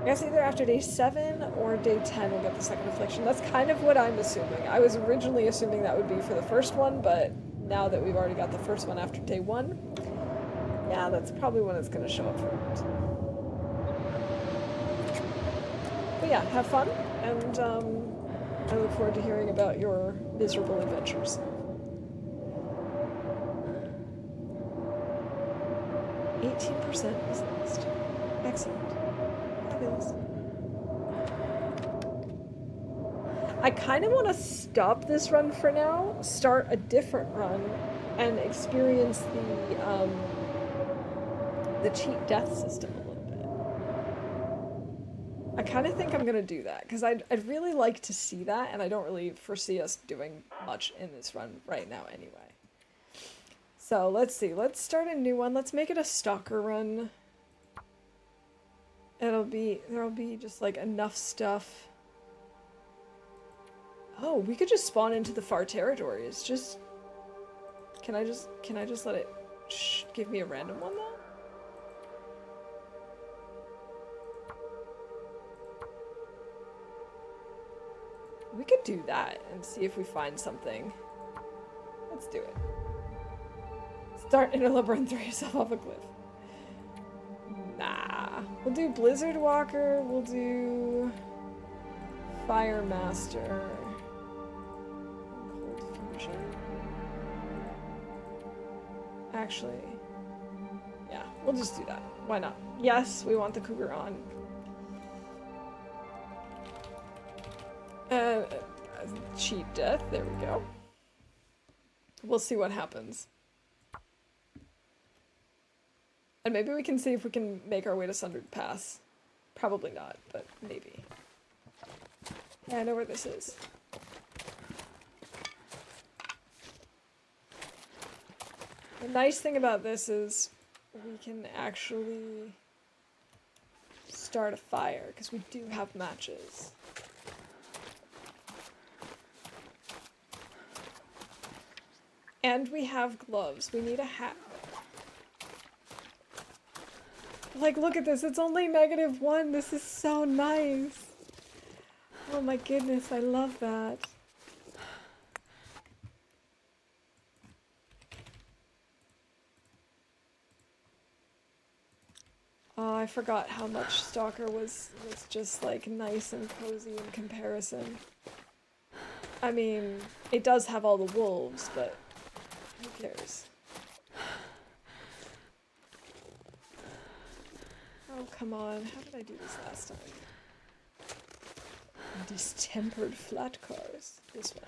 I guess either after day 7 or day 10 we'll get the second affliction. That's kind of what I'm assuming. I was originally assuming that would be for the first one, but now that we've already got the first one after day 1, yeah, that's probably when it's going to show up for it. But yeah, have fun, and I look forward to hearing about your miserable adventures. %, is lost. Excellent. Fabulous. I kind of want to stop this run for now, start a different run, and experience the cheat death system a little bit. I kind of think I'm going to do that, because I'd really like to see that, and I don't really foresee us doing much in this run right now anyway. So let's see, let's start a new one. Let's make it a stalker run. There'll be just like enough stuff. Oh, we could just spawn into the far territories. Just, can I just let it give me a random one though? We could do that and see if we find something. Let's do it. Start in a labyrinth, throw yourself off a cliff. Nah. We'll do Blizzard Walker, we'll do Fire Master. Cold Fusion. Actually, yeah, we'll just do that. Why not? Yes, we want the cougar on. Cheat death, there we go. We'll see what happens. And maybe we can see if we can make our way to Sundered Pass. Probably not, but maybe. Yeah, I know where this is. The nice thing about this is we can actually start a fire, because we do have matches. And we have gloves. We need a hat. Like, look at this. It's only -1. This is so nice. Oh my goodness, I love that. Oh, I forgot how much Stalker was just like nice and cozy in comparison. I mean, it does have all the wolves, but who cares? Oh, come on. How did I do this last time? Distempered flat cars. This one.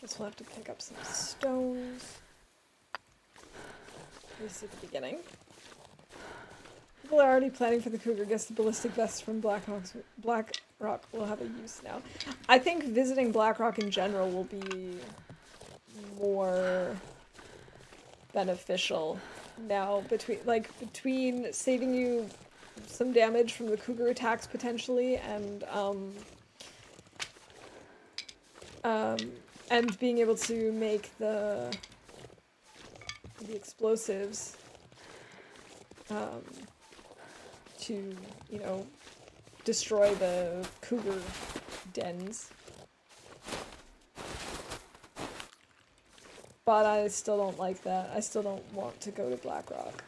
Guess we'll have to pick up some stones. At least at the beginning. People are already planning for the cougar. Guess the ballistic vest from Black Rock will have a use now. I think visiting Black Rock in general will be more beneficial now, between saving you some damage from the cougar attacks potentially and being able to make the explosives to, you know, destroy the cougar dens. But I still don't like that. I still don't want to go to Blackrock.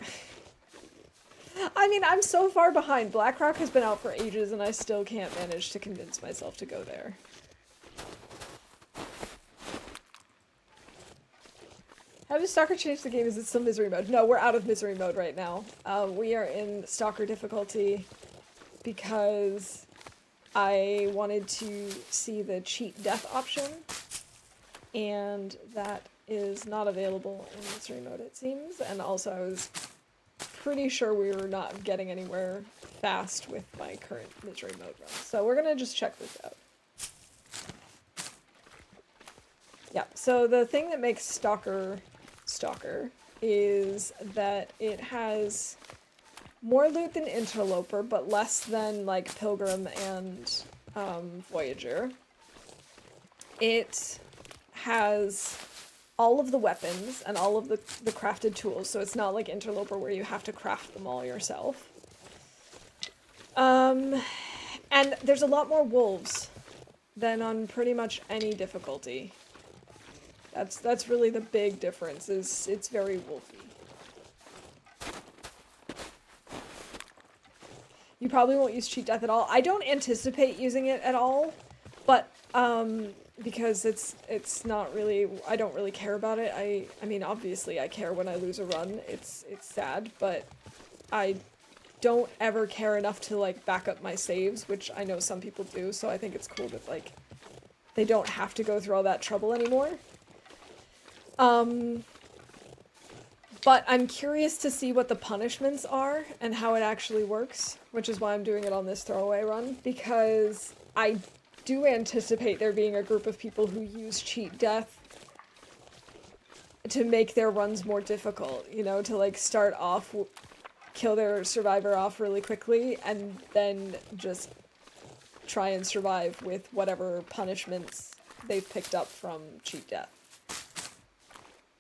I mean, I'm so far behind. Blackrock has been out for ages and I still can't manage to convince myself to go there. How does Stalker change the game? Is it still misery mode? No, we're out of misery mode right now. We are in Stalker difficulty because I wanted to see the cheat death option, and that is not available in misery mode, it seems. And also I was pretty sure we were not getting anywhere fast with my current misery mode run. So we're gonna just check this out. Yeah, so the thing that makes Stalker is that it has more loot than Interloper, but less than, like, Pilgrim and Voyager. It has all of the weapons and all of the crafted tools, so it's not like Interloper where you have to craft them all yourself. And there's a lot more wolves than on pretty much any difficulty. That's really the big difference, is it's very wolfy. You probably won't use cheat death at all. I don't anticipate using it at all, but because it's not really, I don't really care about it. I mean, obviously I care when I lose a run. It's sad, but I don't ever care enough to, like, back up my saves, which I know some people do, so I think it's cool that, like, they don't have to go through all that trouble anymore. But I'm curious to see what the punishments are and how it actually works, which is why I'm doing it on this throwaway run, because I do anticipate there being a group of people who use cheat death to make their runs more difficult, you know, to, like, start off, kill their survivor off really quickly, and then just try and survive with whatever punishments they've picked up from cheat death.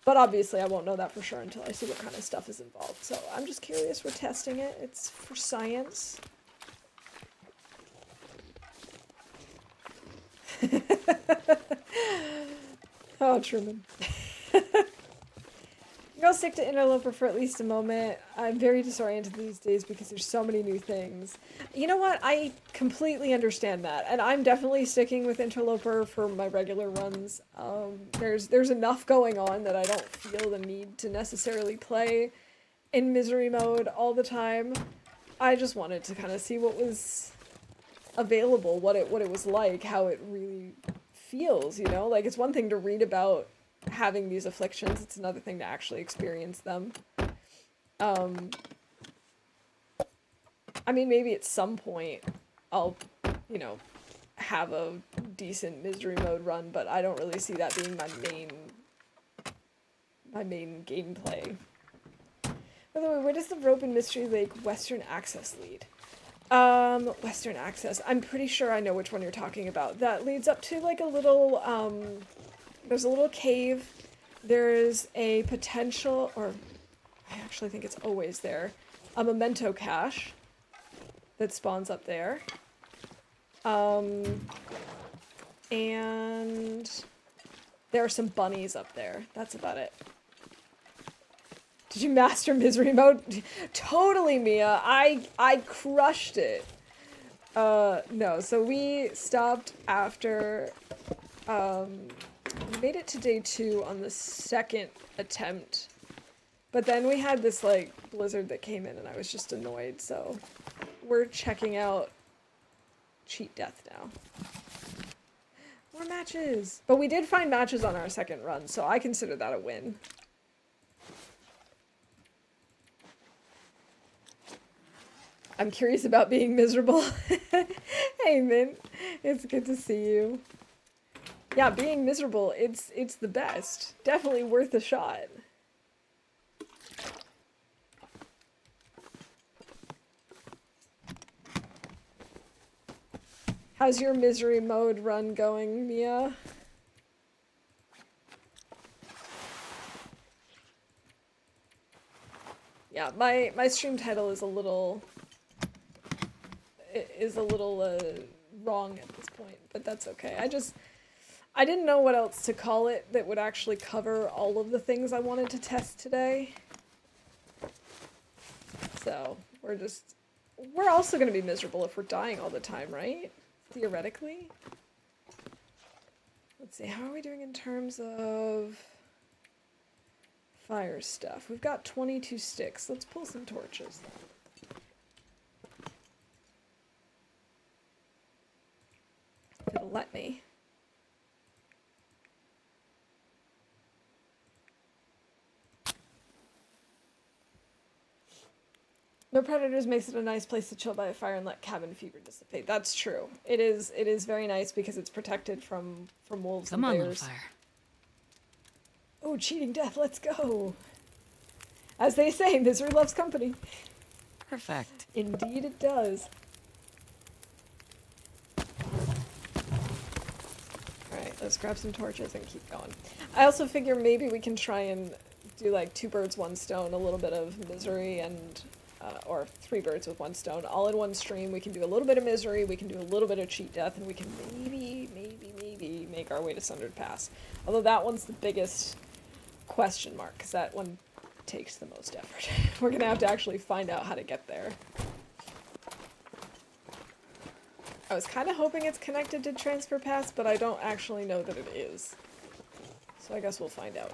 But obviously I won't know that for sure until I see what kind of stuff is involved. So I'm just curious, we're testing it. It's for science. Oh, Truman. I'll stick to Interloper for at least a moment. I'm very disoriented these days because there's so many new things. You know what? I completely understand that, and I'm definitely sticking with Interloper for my regular runs. There's enough going on that I don't feel the need to necessarily play in misery mode all the time. I just wanted to kind of see what was available, what it was like, how it really feels, you know? Like, it's one thing to read about having these afflictions, it's another thing to actually experience them. I mean, maybe at some point I'll, you know, have a decent misery mode run, but I don't really see that being my main gameplay. By the way, where does the rope in Mystery Lake Western Access lead? Western Access. I'm pretty sure I know which one you're talking about. That leads up to, like, a little, there's a little cave. There's a potential, or I actually think it's always there, a memento cache that spawns up there. And there are some bunnies up there. That's about it. Did you master misery mode? Totally, Mia. I crushed it. No, so we stopped after, we made it to day 2 on the second attempt, but then we had this, like, blizzard that came in and I was just annoyed, so we're checking out cheat death now. More matches! But we did find matches on our second run, so I consider that a win. I'm curious about being miserable. Hey, Mint. It's good to see you. Yeah, being miserable, it's the best. Definitely worth a shot. How's your misery mode run going, Mia? Yeah, my stream title is a little is a little wrong at this point, but that's okay. I didn't know what else to call it that would actually cover all of the things I wanted to test today. So, we're also going to be miserable if we're dying all the time, right? Theoretically. Let's see, how are we doing in terms of fire stuff? We've got 22 sticks. Let's pull some torches. If it'll let me. No predators makes it a nice place to chill by a fire and let cabin fever dissipate. That's true. It is very nice because it's protected from wolves and bears. Come on, little fire. Oh, cheating death, let's go. As they say, misery loves company. Perfect. Indeed it does. Alright, let's grab some torches and keep going. I also figure maybe we can try and do like 2 birds, 1 stone, a little bit of misery and or 3 birds with 1 stone, all in one stream. We can do a little bit of misery, we can do a little bit of cheat death, and we can maybe make our way to Sundered Pass. Although that one's the biggest question mark, because that one takes the most effort. We're gonna have to actually find out how to get there. I was kind of hoping it's connected to Transfer Pass, but I don't actually know that it is. So I guess we'll find out.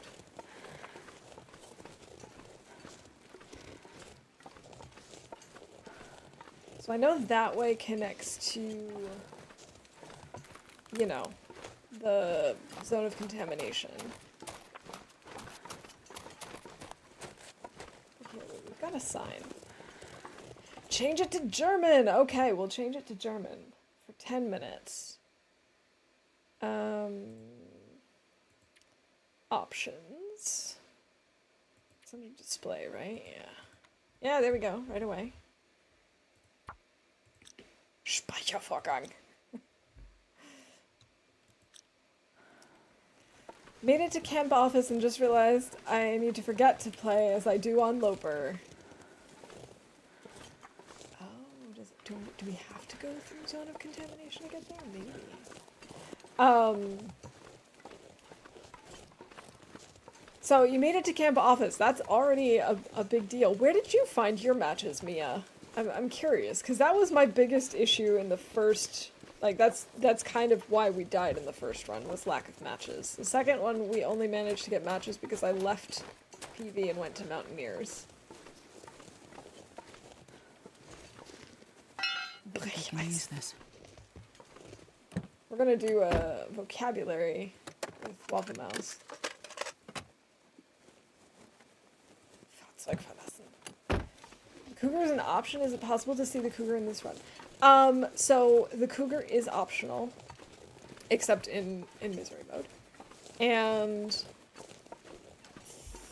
So I know that way connects to, you know, the zone of contamination. Here, we've got a sign. Change it to German! Okay, we'll change it to German for 10 minutes. Options. It's under display, right? Yeah. Yeah, there we go, right away. Speichervorgang. Made it to camp office and just realized I need to forget to play as I do on Loper. Oh, do we have to go through zone of contamination to get there? Maybe. So you made it to camp office. That's already a big deal. Where did you find your matches, Mia? I'm curious, because that was my biggest issue in the first, like, that's kind of why we died in the first run, was lack of matches. The second one, we only managed to get matches because I left PV and went to Mountaineers. I can use this. We're gonna do a vocabulary with Waffle Mouse. Cougar is an option. Is it possible to see the cougar in this run? So the cougar is optional, except in misery mode. And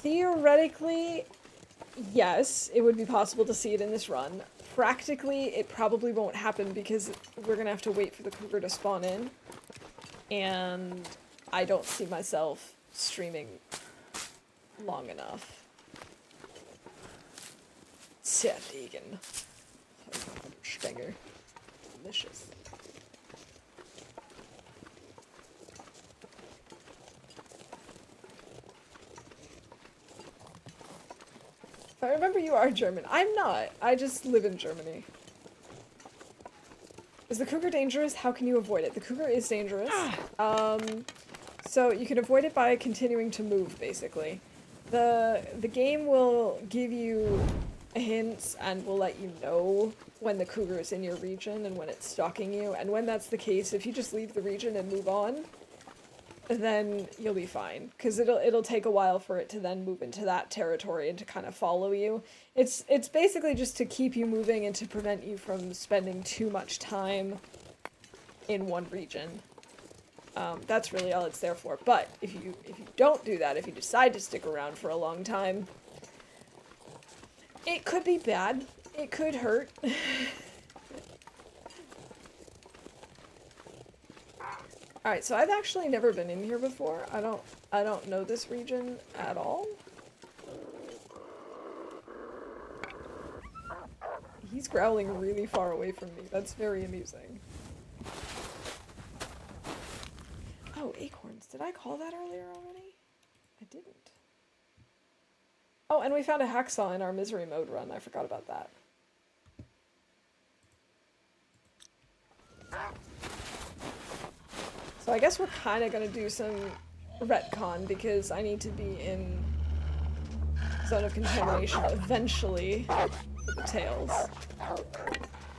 theoretically, yes, it would be possible to see it in this run. Practically, it probably won't happen because we're gonna have to wait for the cougar to spawn in. And I don't see myself streaming long enough. Sehr degen. Stenger. Delicious. If I remember, you are German. I'm not. I just live in Germany. Is the cougar dangerous? How can you avoid it? The cougar is dangerous. So you can avoid it by continuing to move, basically. The game will give you hints and will let you know when the cougar is in your region and when it's stalking you. And when that's the case, if you just leave the region and move on, then you'll be fine. Because it'll take a while for it to then move into that territory and to kind of follow you. It's basically just to keep you moving and to prevent you from spending too much time in one region. That's really all it's there for. But if you don't do that, if you decide to stick around for a long time, it could be bad. It could hurt. Alright, so I've actually never been in here before. I don't know this region at all. He's growling really far away from me. That's very amusing. Oh, acorns. Did I call that earlier already? I didn't. Oh, and we found a hacksaw in our misery mode run. I forgot about that. So I guess we're kind of going to do some retcon because I need to be in zone of contamination eventually for the tails.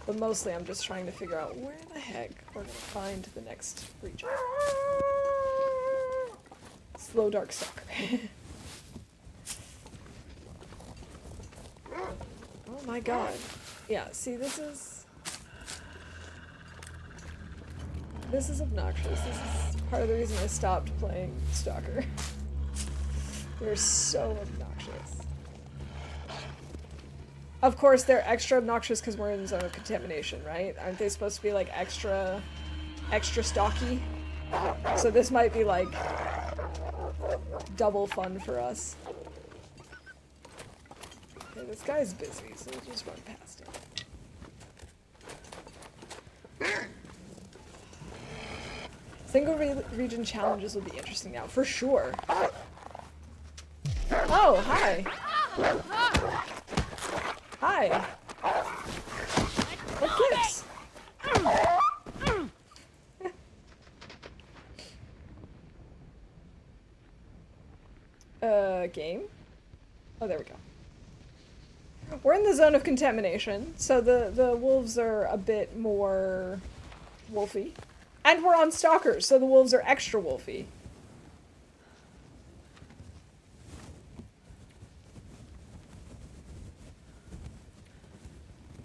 But mostly I'm just trying to figure out where the heck we're going to find the next region. Slow dark stalker. Oh my god. Yeah, see, this is obnoxious. This is part of the reason I stopped playing Stalker. They're so obnoxious. Of course, they're extra obnoxious because we're in zone of contamination, right? Aren't they supposed to be, like, extra stocky? So this might be, like, double fun for us. Okay, this guy's busy, so we'll just run past him. Single region challenges will be interesting now, for sure. Oh, hi. Hi. What's this? Game? Oh, there we go. We're in the zone of contamination, so the wolves are a bit more wolfy. And we're on stalkers, so the wolves are extra wolfy.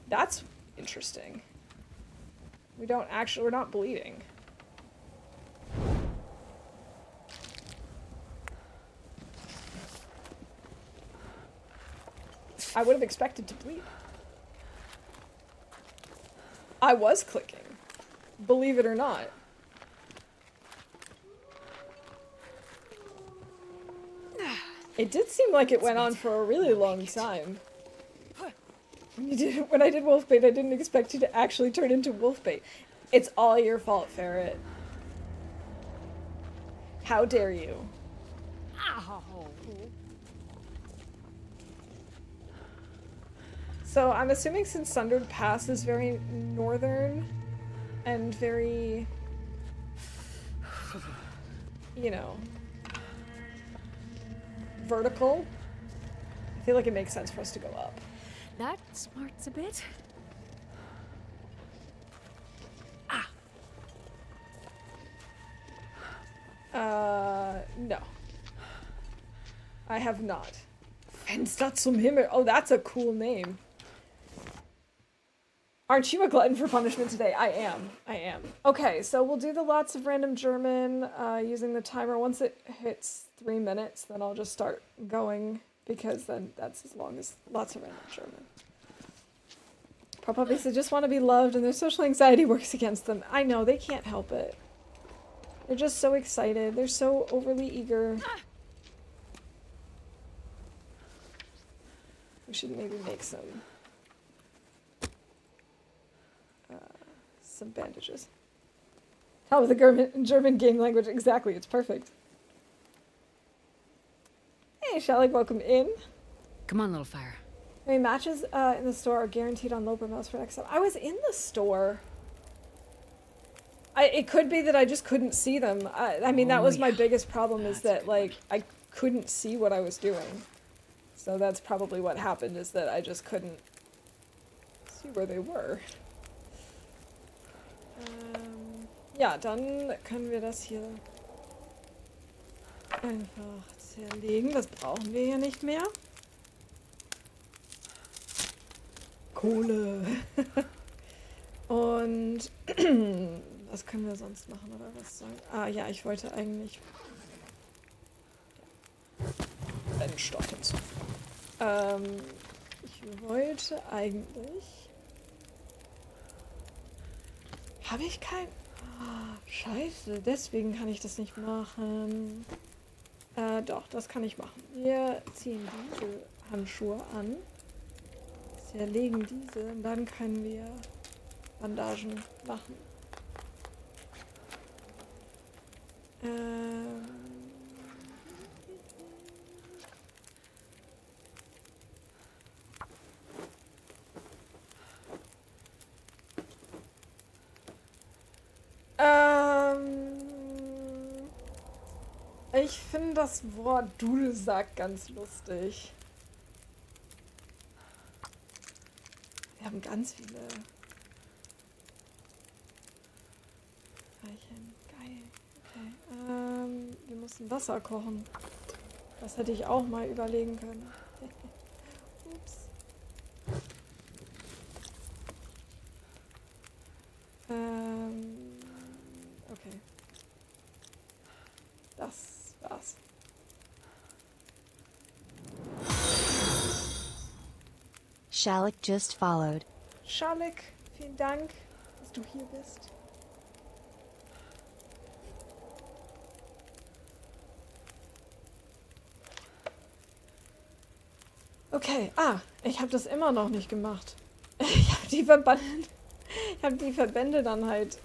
That's interesting. We're not bleeding. I would have expected to bleed. I was clicking. Believe it or not. It did seem like it went on for a really long time. When I did wolf bait, I didn't expect you to actually turn into wolf bait. It's all your fault, Ferret. How dare you? So I'm assuming since Sundered Pass is very northern and very, you know, vertical, I feel like it makes sense for us to go up. That smarts a bit. No. I have not. Fenster zum Himmel. Oh, that's a cool name. Aren't you a glutton for punishment today? I am. I am. Okay, so we'll do the lots of random German using the timer. Once it hits 3 minutes, then I'll just start going, because then that's as long as lots of random German. Poor puppies, they just want to be loved, and their social anxiety works against them. I know, they can't help it. They're just so excited. They're so overly eager. We should maybe make some bandages. How with the German game language? Exactly, it's perfect. Hey, Shelly, welcome in. Come on, little fire. I mean, matches in the store are guaranteed on low mouse for next time. I was in the store. It could be that I just couldn't see them. I mean, that was my biggest problem, is that, like, I couldn't see what I was doing. So that's probably what happened, is that I just couldn't see where they were. Ja, dann können wir das hier einfach zerlegen. Das brauchen wir ja nicht mehr. Kohle. Und was können wir sonst machen, oder was soll... Ah ja, ich wollte eigentlich Brennstoff hinzufügen. Ich wollte eigentlich... Habe ich kein... Oh, scheiße, deswegen kann ich das nicht machen. Doch, das kann ich machen. Wir ziehen diese Handschuhe an. Zerlegen diese und dann können wir Bandagen machen. Ich finde das Wort Dudelsack ganz lustig. Wir haben ganz viele Veilchen. Geil. Okay. Wir mussten Wasser kochen. Das hätte ich auch mal überlegen können. Ups. Okay. Das war's. Shalik just followed. Shalik, vielen Dank, dass du hier bist. Okay, ich habe das immer noch nicht gemacht. Ich habe die Verbände dann halt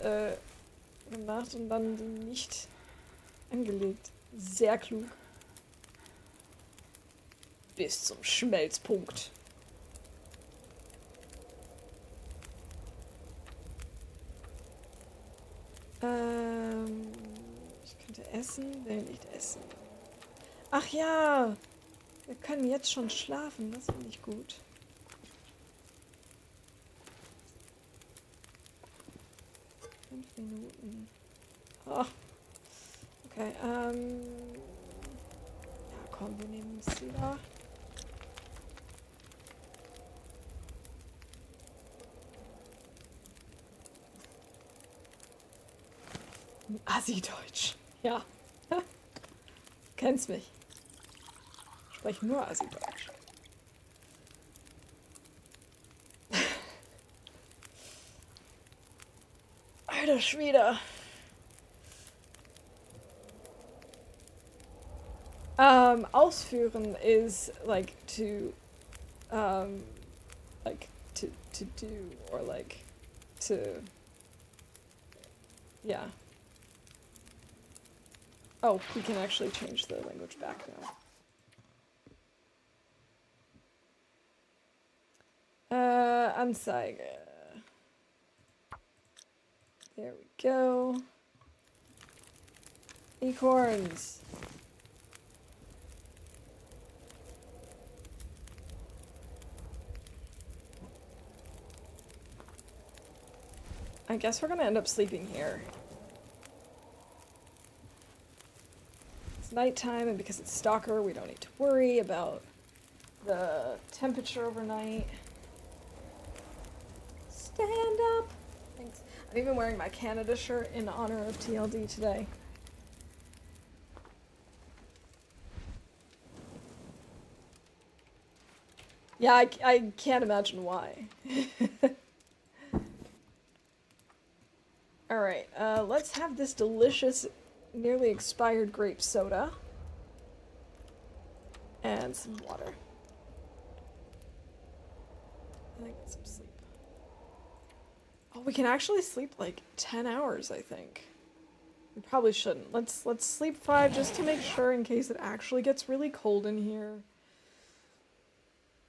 gemacht und dann die nicht angelegt. Sehr klug. Bis zum Schmelzpunkt. Ich könnte essen, will nicht essen. Ach ja, wir können jetzt schon schlafen, das finde ich gut. Fünf Minuten. Oh. Okay, ja komm, wir nehmen es wieder. Assi-Deutsch. Ja. Kennst mich. Ich spreche nur Assi-Deutsch. Alter Schwede. Ausführen is like to do or like to yeah. Oh, we can actually change the language back now. Anzeige. There we go. Acorns. I guess we're gonna end up sleeping here. It's nighttime, and because it's Stalker, we don't need to worry about the temperature overnight. Stand up! Thanks. I'm even wearing my Canada shirt in honor of TLD today. Yeah, I can't imagine why. Alright, let's have this delicious, nearly expired grape soda. And some water. And I get some sleep. Oh, we can actually sleep like 10 hours, I think. We probably shouldn't. Let's sleep 5 just to make sure in case it actually gets really cold in here.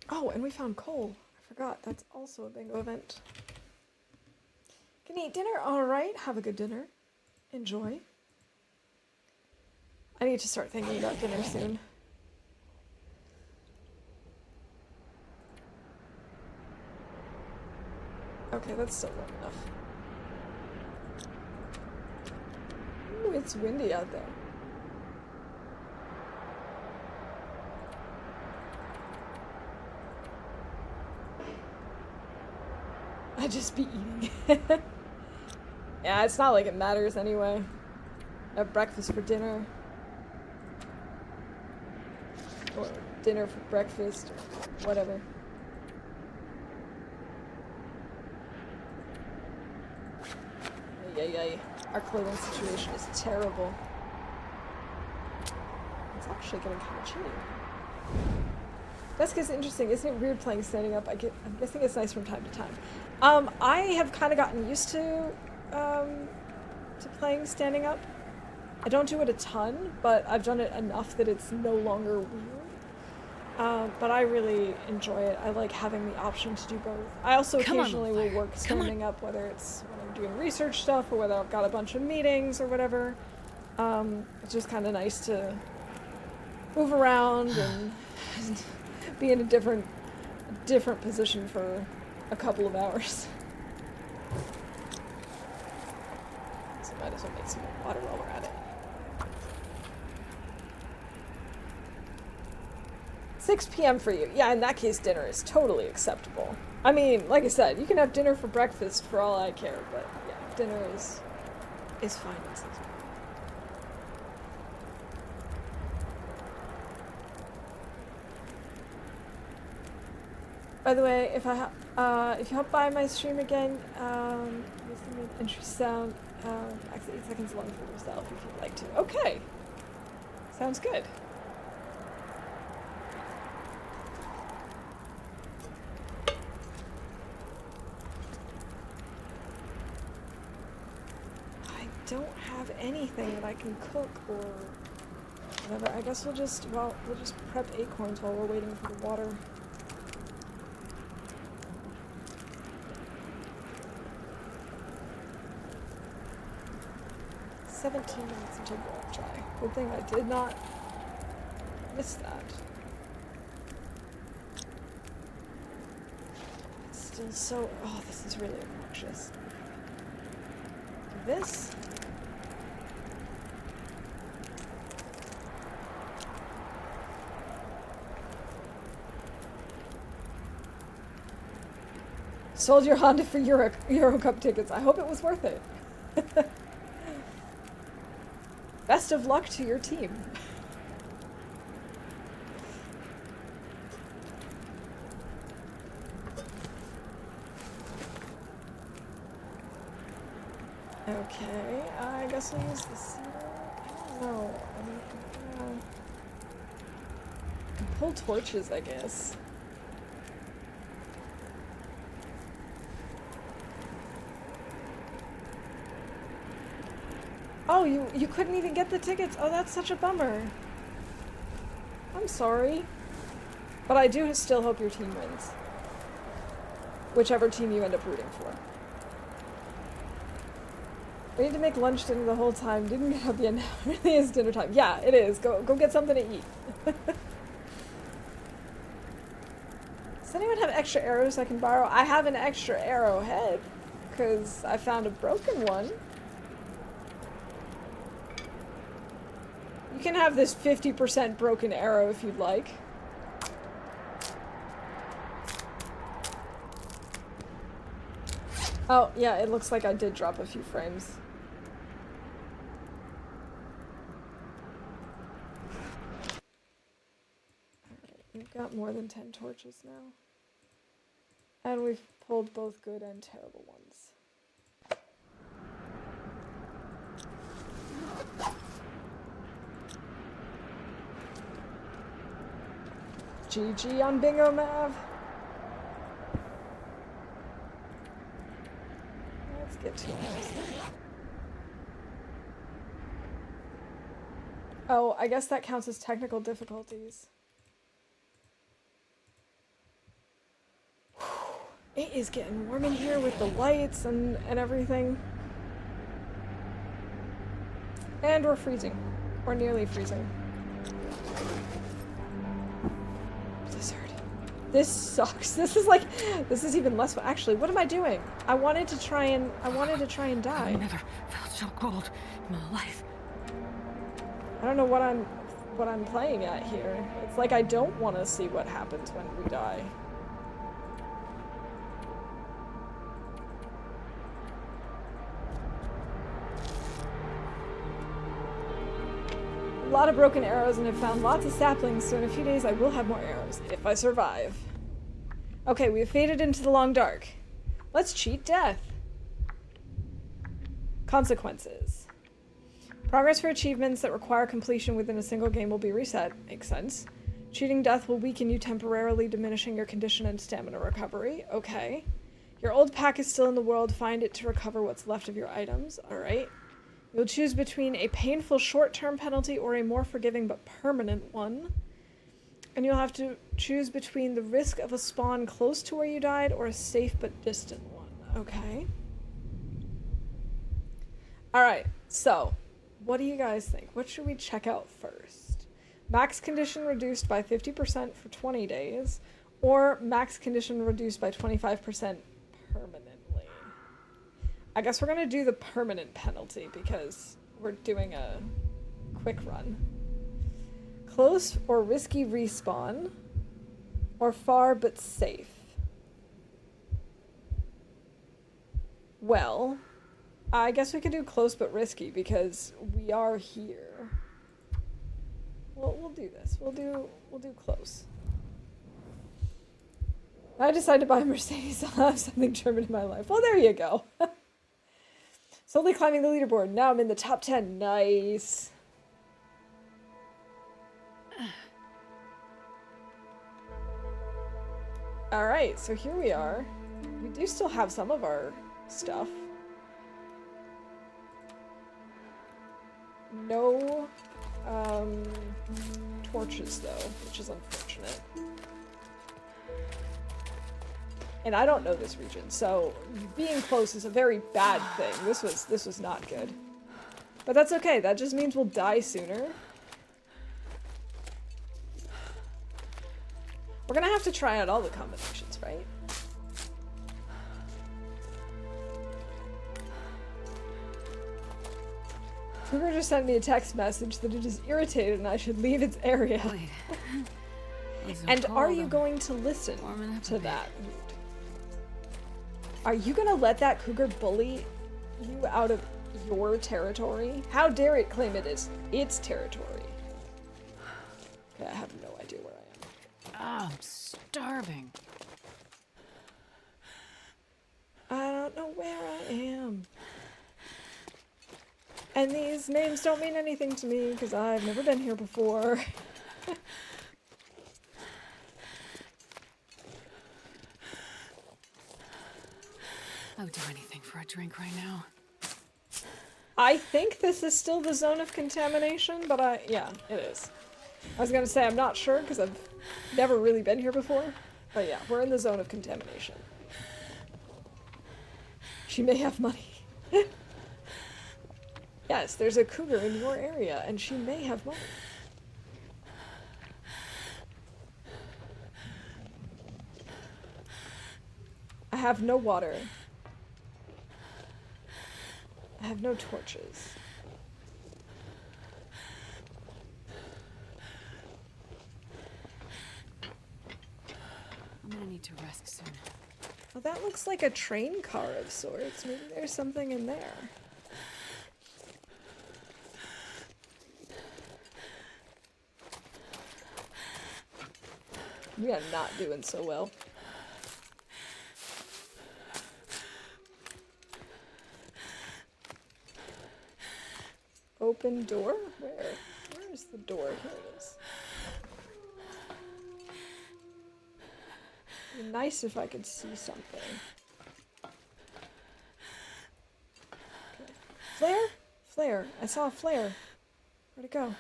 Oh, and we found coal. I forgot. That's also a bingo event. Gonna eat dinner? Alright, have a good dinner. Enjoy. I need to start thinking about dinner soon. Okay, that's still warm enough. Ooh, it's windy out there. I'd just be eating. Yeah, it's not like it matters anyway. I have breakfast for dinner. Or dinner for breakfast, or whatever. Yay. Our clothing situation is terrible. It's actually getting kind of chilly. Desk is interesting. Isn't it weird playing standing up? I'm guessing it's nice from time to time. I have kind of gotten used to playing standing up. I don't do it a ton, but I've done it enough that it's no longer weird. But I really enjoy it. I like having the option to do both. I also occasionally will work standing up, whether it's when I'm doing research stuff or whether I've got a bunch of meetings or whatever. It's just kind of nice to move around and be in a different position for a couple of hours. So might as well make some more water while we're at it. 6 p.m. for you. Yeah, in that case, dinner is totally acceptable. I mean, like I said, you can have dinner for breakfast for all I care, but yeah, dinner is fine at 6 p.m. By the way, if you hop by my stream again, listen to an entry sound, actually 8 seconds long for yourself if you'd like to. Okay. Sounds good. I don't have anything that I can cook or whatever. I guess we'll just prep acorns while we're waiting for the water. "17 minutes until blood dry." Good thing I did not miss that. It's still so... Oh, this is really obnoxious. This... Sold your Honda for Euro Cup tickets. I hope it was worth it. Best of luck to your team. Okay, I guess I'll use the cedar. I don't know. I mean, pull torches, I guess. Oh, you couldn't even get the tickets. Oh, that's such a bummer. I'm sorry. But I do still hope your team wins. Whichever team you end up rooting for. We need to make lunch dinner the whole time. Didn't get out the end. It really is dinner time. Yeah, it is. Go get something to eat. Does anyone have extra arrows I can borrow? I have an extra arrowhead. Because I found a broken one. You can have this 50% broken arrow if you'd like. Oh, yeah, it looks like I did drop a few frames. Alright, we've got more than 10 torches now. And we've pulled both good and terrible ones. GG on Bingo Mav. Let's get to it. Oh, I guess that counts as technical difficulties. It is getting warm in here with the lights and everything. And we're freezing. We're nearly freezing. Blizzard. This sucks. This is even less fun. Actually, what am I doing? I wanted to try and die. I've never felt so cold in my life. I don't know what I'm playing at here. It's like I don't want to see what happens when we die. A lot of broken arrows and have found lots of saplings, so in a few days I will have more arrows, if I survive. Okay, we have faded into the long dark. Let's cheat death. Consequences. Progress for achievements that require completion within a single game will be reset. Makes sense. Cheating death will weaken you temporarily, diminishing your condition and stamina recovery. Okay. Your old pack is still in the world. Find it to recover what's left of your items. Alright. You'll choose between a painful short-term penalty or a more forgiving but permanent one. And you'll have to choose between the risk of a spawn close to where you died or a safe but distant one. Okay. Alright, so what do you guys think? What should we check out first? Max condition reduced by 50% for 20 days, or max condition reduced by 25% permanently. I guess we're gonna do the permanent penalty because we're doing a quick run. Close or risky respawn, or far but safe. Well, I guess we could do close but risky because we are here. We'll do this. We'll do close. I decided to buy a Mercedes. I'll have something German in my life. Well, there you go. Slowly climbing the leaderboard. Now I'm in the top 10. Nice. Alright, so here we are. We do still have some of our stuff. No torches though, which is unfortunate. And I don't know this region, so being close is a very bad thing. This was not good. But that's okay, that just means we'll die sooner. We're gonna have to try out all the combinations, right? Cougar just sent me a text message that it is irritated and I should leave its area. And are you going to listen to that? Are you gonna let that cougar bully you out of your territory? How dare it claim it is its territory? Okay, I have no idea where I am. Oh, I'm starving. I don't know where I am. And these names don't mean anything to me because I've never been here before. I would do anything for a drink right now. I think this is still the zone of contamination, but yeah, it is. I was gonna say I'm not sure because I've never really been here before, but yeah, we're in the zone of contamination. She may have money. Yes, there's a cougar in your area, and she may have money. I have no water. I have no torches. I'm gonna need to rest soon. Well, that looks like a train car of sorts. Maybe there's something in there. We are not doing so well. Open door? Where? Where is the door? Here it is. It'd be nice if I could see something. Okay. Flare? Flare. I saw a flare. Where'd it go?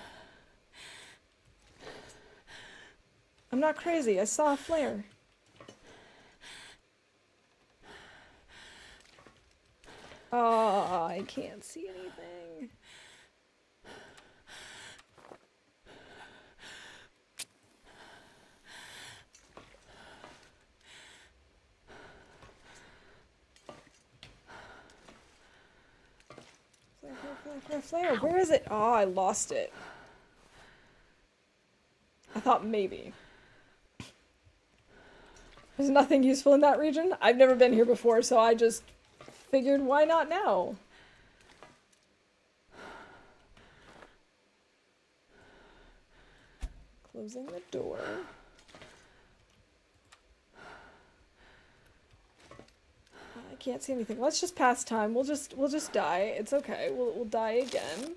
I'm not crazy. I saw a flare. Oh, I can't see anything. Flare. Where is it? Oh, I lost it. I thought maybe. There's nothing useful in that region? I've never been here before, so I just figured why not now? Closing the door. I can't see anything. Let's just pass time. We'll just die. It's okay. We'll die again.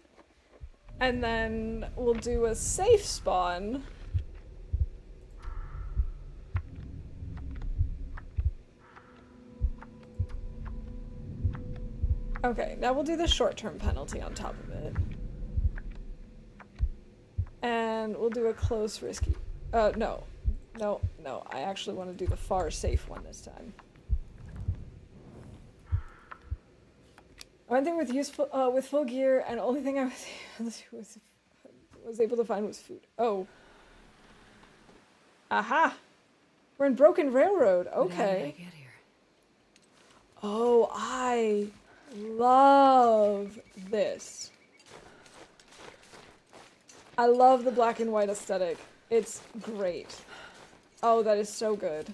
And then we'll do a safe spawn Okay, now we'll do the short-term penalty on top of it. And we'll do a close, risky... no. No, I actually want to do the far safe one this time. One thing with full gear, and only thing I was able to find was food. Oh. Aha! We're in Broken Railroad. Okay. How did I get here? Oh, I love this. I love the black and white aesthetic. It's great. Oh, that is so good.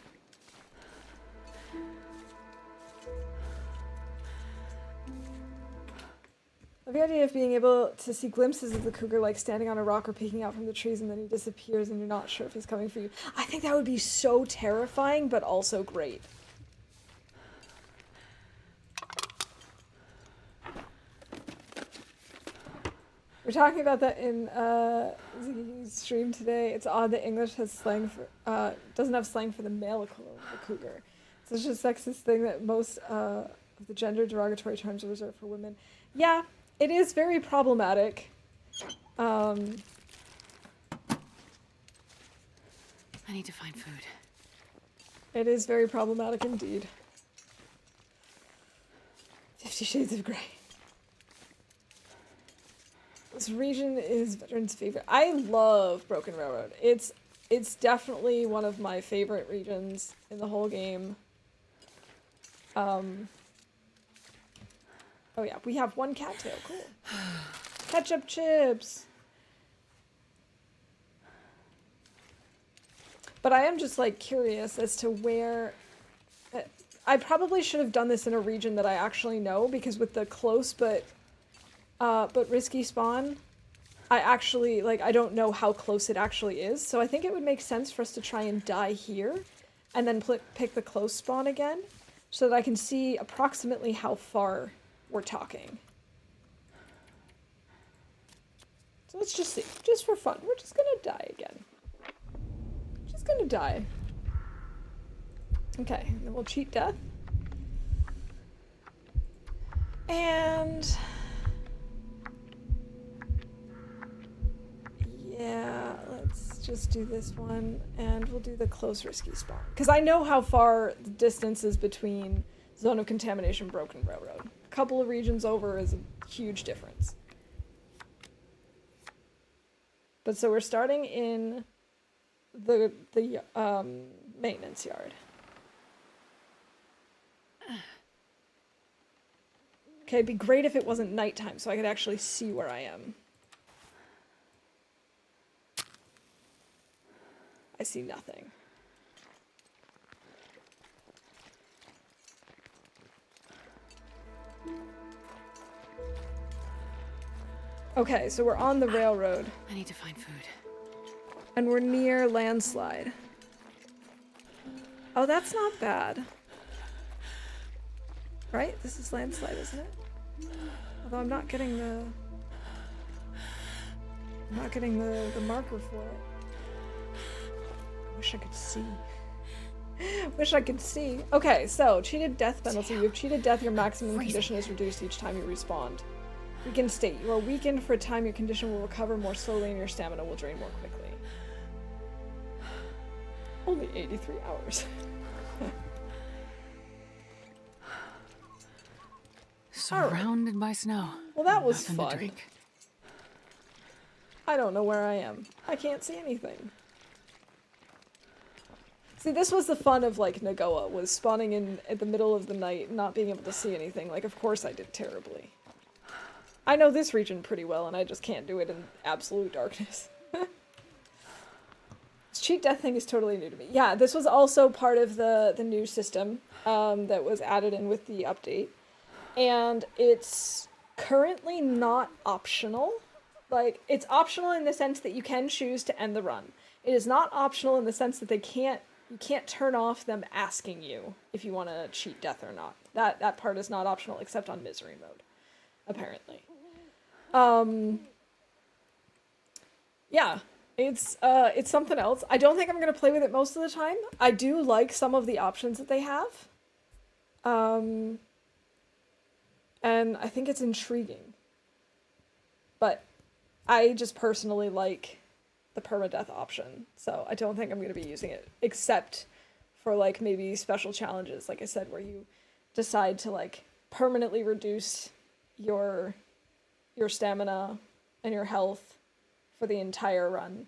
The idea of being able to see glimpses of the cougar, like standing on a rock or peeking out from the trees, and then he disappears and you're not sure if he's coming for you. I think that would be so terrifying, but also great. We're talking about that in Ziggy's stream today. It's odd that English has slang for doesn't have slang for the male equivalent of the cougar. It's such a sexist thing that most of the gender derogatory terms are reserved for women. Yeah, it is very problematic. I need to find food. It is very problematic indeed. 50 Shades of Grey. This region is veterans' favorite. I love Broken Railroad. It's definitely one of my favorite regions in the whole game. Oh yeah, we have one cattail. Cool. Ketchup chips. But I am just like curious as to where. I probably should have done this in a region that I actually know, because with the close but risky spawn, I actually, like, I don't know how close it actually is. So I think it would make sense for us to try and die here and then pick the close spawn again so that I can see approximately how far we're talking. So let's just see, just for fun. We're just gonna die again. Just gonna die. Okay, and then we'll cheat death. And yeah, let's just do this one, and we'll do the close risky spawn. Because I know how far the distance is between Zone of Contamination and Broken Railroad. A couple of regions over is a huge difference. But so we're starting in the maintenance yard. Okay, it'd be great if it wasn't nighttime so I could actually see where I am. I see nothing. Okay, so we're on the railroad. I need to find food. And we're near landslide. Oh, that's not bad. Right? This is landslide, isn't it? Although I'm not getting the marker for it. Wish I could see. Wish I could see. Okay, so cheated death penalty. You have cheated death, your maximum condition is reduced each time you respawn. Weakened state. You are weakened for a time, your condition will recover more slowly and your stamina will drain more quickly. Only 83 hours. Surrounded by snow. Well, that was Nothing fun. to drink. I don't know where I am. I can't see anything. See, this was the fun of, like, Nagoa, was spawning in at the middle of the night and not being able to see anything. Like, of course I did terribly. I know this region pretty well, and I just can't do it in absolute darkness. This cheat death thing is totally new to me. Yeah, this was also part of the new system that was added in with the update. And it's currently not optional. Like, it's optional in the sense that you can choose to end the run. It is not optional in the sense that you can't turn off them asking you if you want to cheat death or not. That part is not optional except on misery mode, apparently. Yeah, it's something else. I don't think I'm going to play with it most of the time. I do like some of the options that they have. and I think it's intriguing. But I just personally like the permadeath option, so I don't think I'm going to be using it, except for like maybe special challenges, like I said, where you decide to like permanently reduce your stamina and your health for the entire run.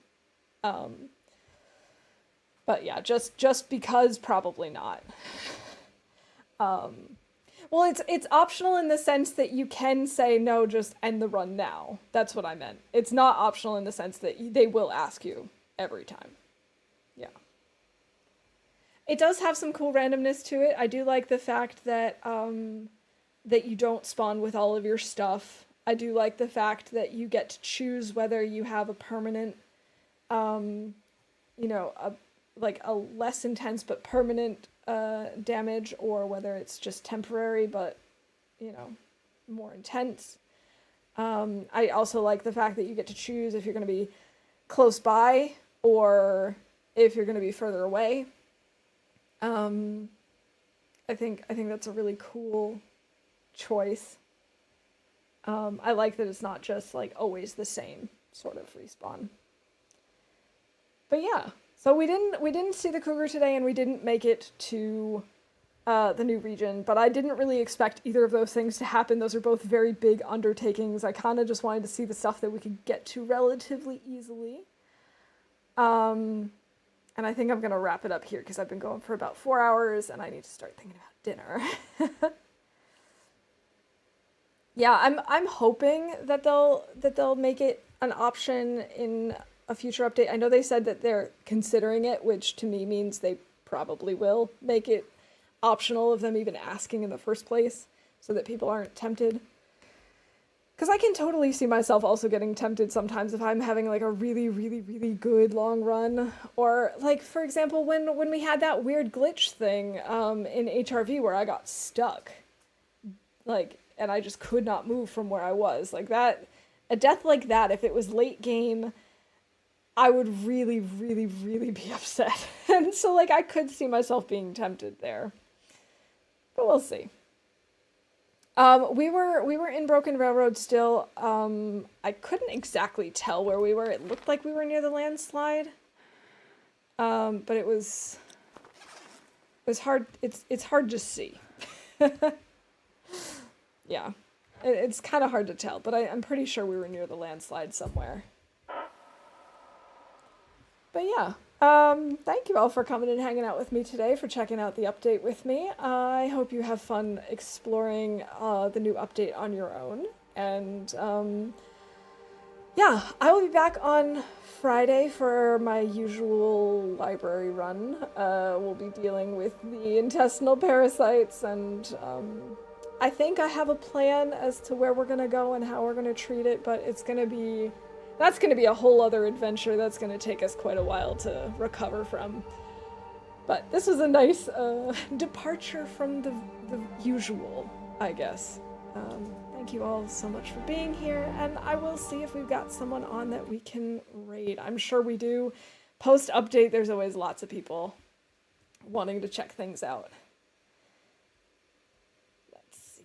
But yeah, just because, probably not. Well, it's optional in the sense that you can say no, just end the run now. That's what I meant. It's not optional in the sense that they will ask you every time. Yeah. It does have some cool randomness to it. I do like the fact that that you don't spawn with all of your stuff. I do like the fact that you get to choose whether you have a permanent, you know, a less intense but permanent damage, or whether it's just temporary but, you know, more intense. I also like the fact that you get to choose if you're going to be close by or if you're going to be further away. I think that's a really cool choice. I like that it's not just like always the same sort of respawn. But yeah, so we didn't see the cougar today, and we didn't make it to the new region, but I didn't really expect either of those things to happen. Those are both very big undertakings. I kind of just wanted to see the stuff that we could get to relatively easily. And I think I'm going to wrap it up here because I've been going for about 4 hours and I need to start thinking about dinner. Yeah, I'm hoping that they'll make it an option in a future update. I know they said that they're considering it, which to me means they probably will make it optional of them even asking in the first place, so that people aren't tempted. Because I can totally see myself also getting tempted sometimes if I'm having like a really, really, really good long run. Or like, for example, when we had that weird glitch thing in HRV where I got stuck. Like, and I just could not move from where I was. Like that, a death like that, if it was late game, I would really, really, really be upset. And so like I could see myself being tempted there. But we'll see. We were in Broken Railroad still. I couldn't exactly tell where we were. It looked like we were near the landslide. But it was hard. It's hard to see. Yeah, it's kind of hard to tell, but I'm pretty sure we were near the landslide somewhere. But yeah, thank you all for coming and hanging out with me today, for checking out the update with me. I hope you have fun exploring the new update on your own. And yeah, I will be back on Friday for my usual library run. We'll be dealing with the intestinal parasites, and I think I have a plan as to where we're gonna go and how we're gonna treat it, but that's gonna be a whole other adventure that's gonna take us quite a while to recover from. But this was a nice departure from the usual, I guess. Thank you all so much for being here, and I will see if we've got someone on that we can raid. I'm sure we do. Post-update, there's always lots of people wanting to check things out. Let's see.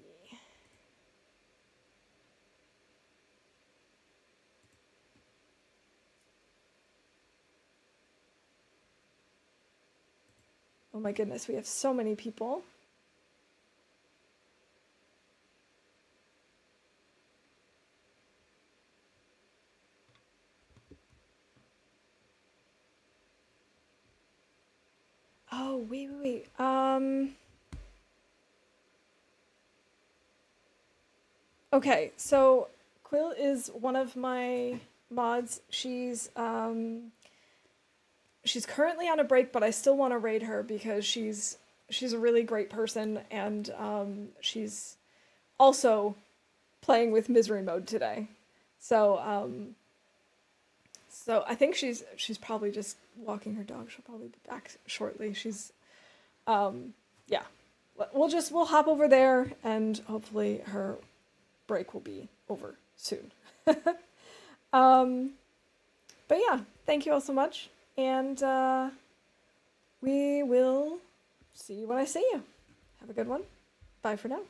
Oh my goodness, we have so many people. Oh, wait. Okay, so Quill is one of my mods. She's currently on a break, but I still want to raid her because she's a really great person, and she's also playing with misery mode today. So so I think she's probably just walking her dog. She'll probably be back shortly. She's yeah. We'll hop over there, and hopefully her break will be over soon. But yeah, thank you all so much, and we will see you when I see you. Have a good one. Bye for now.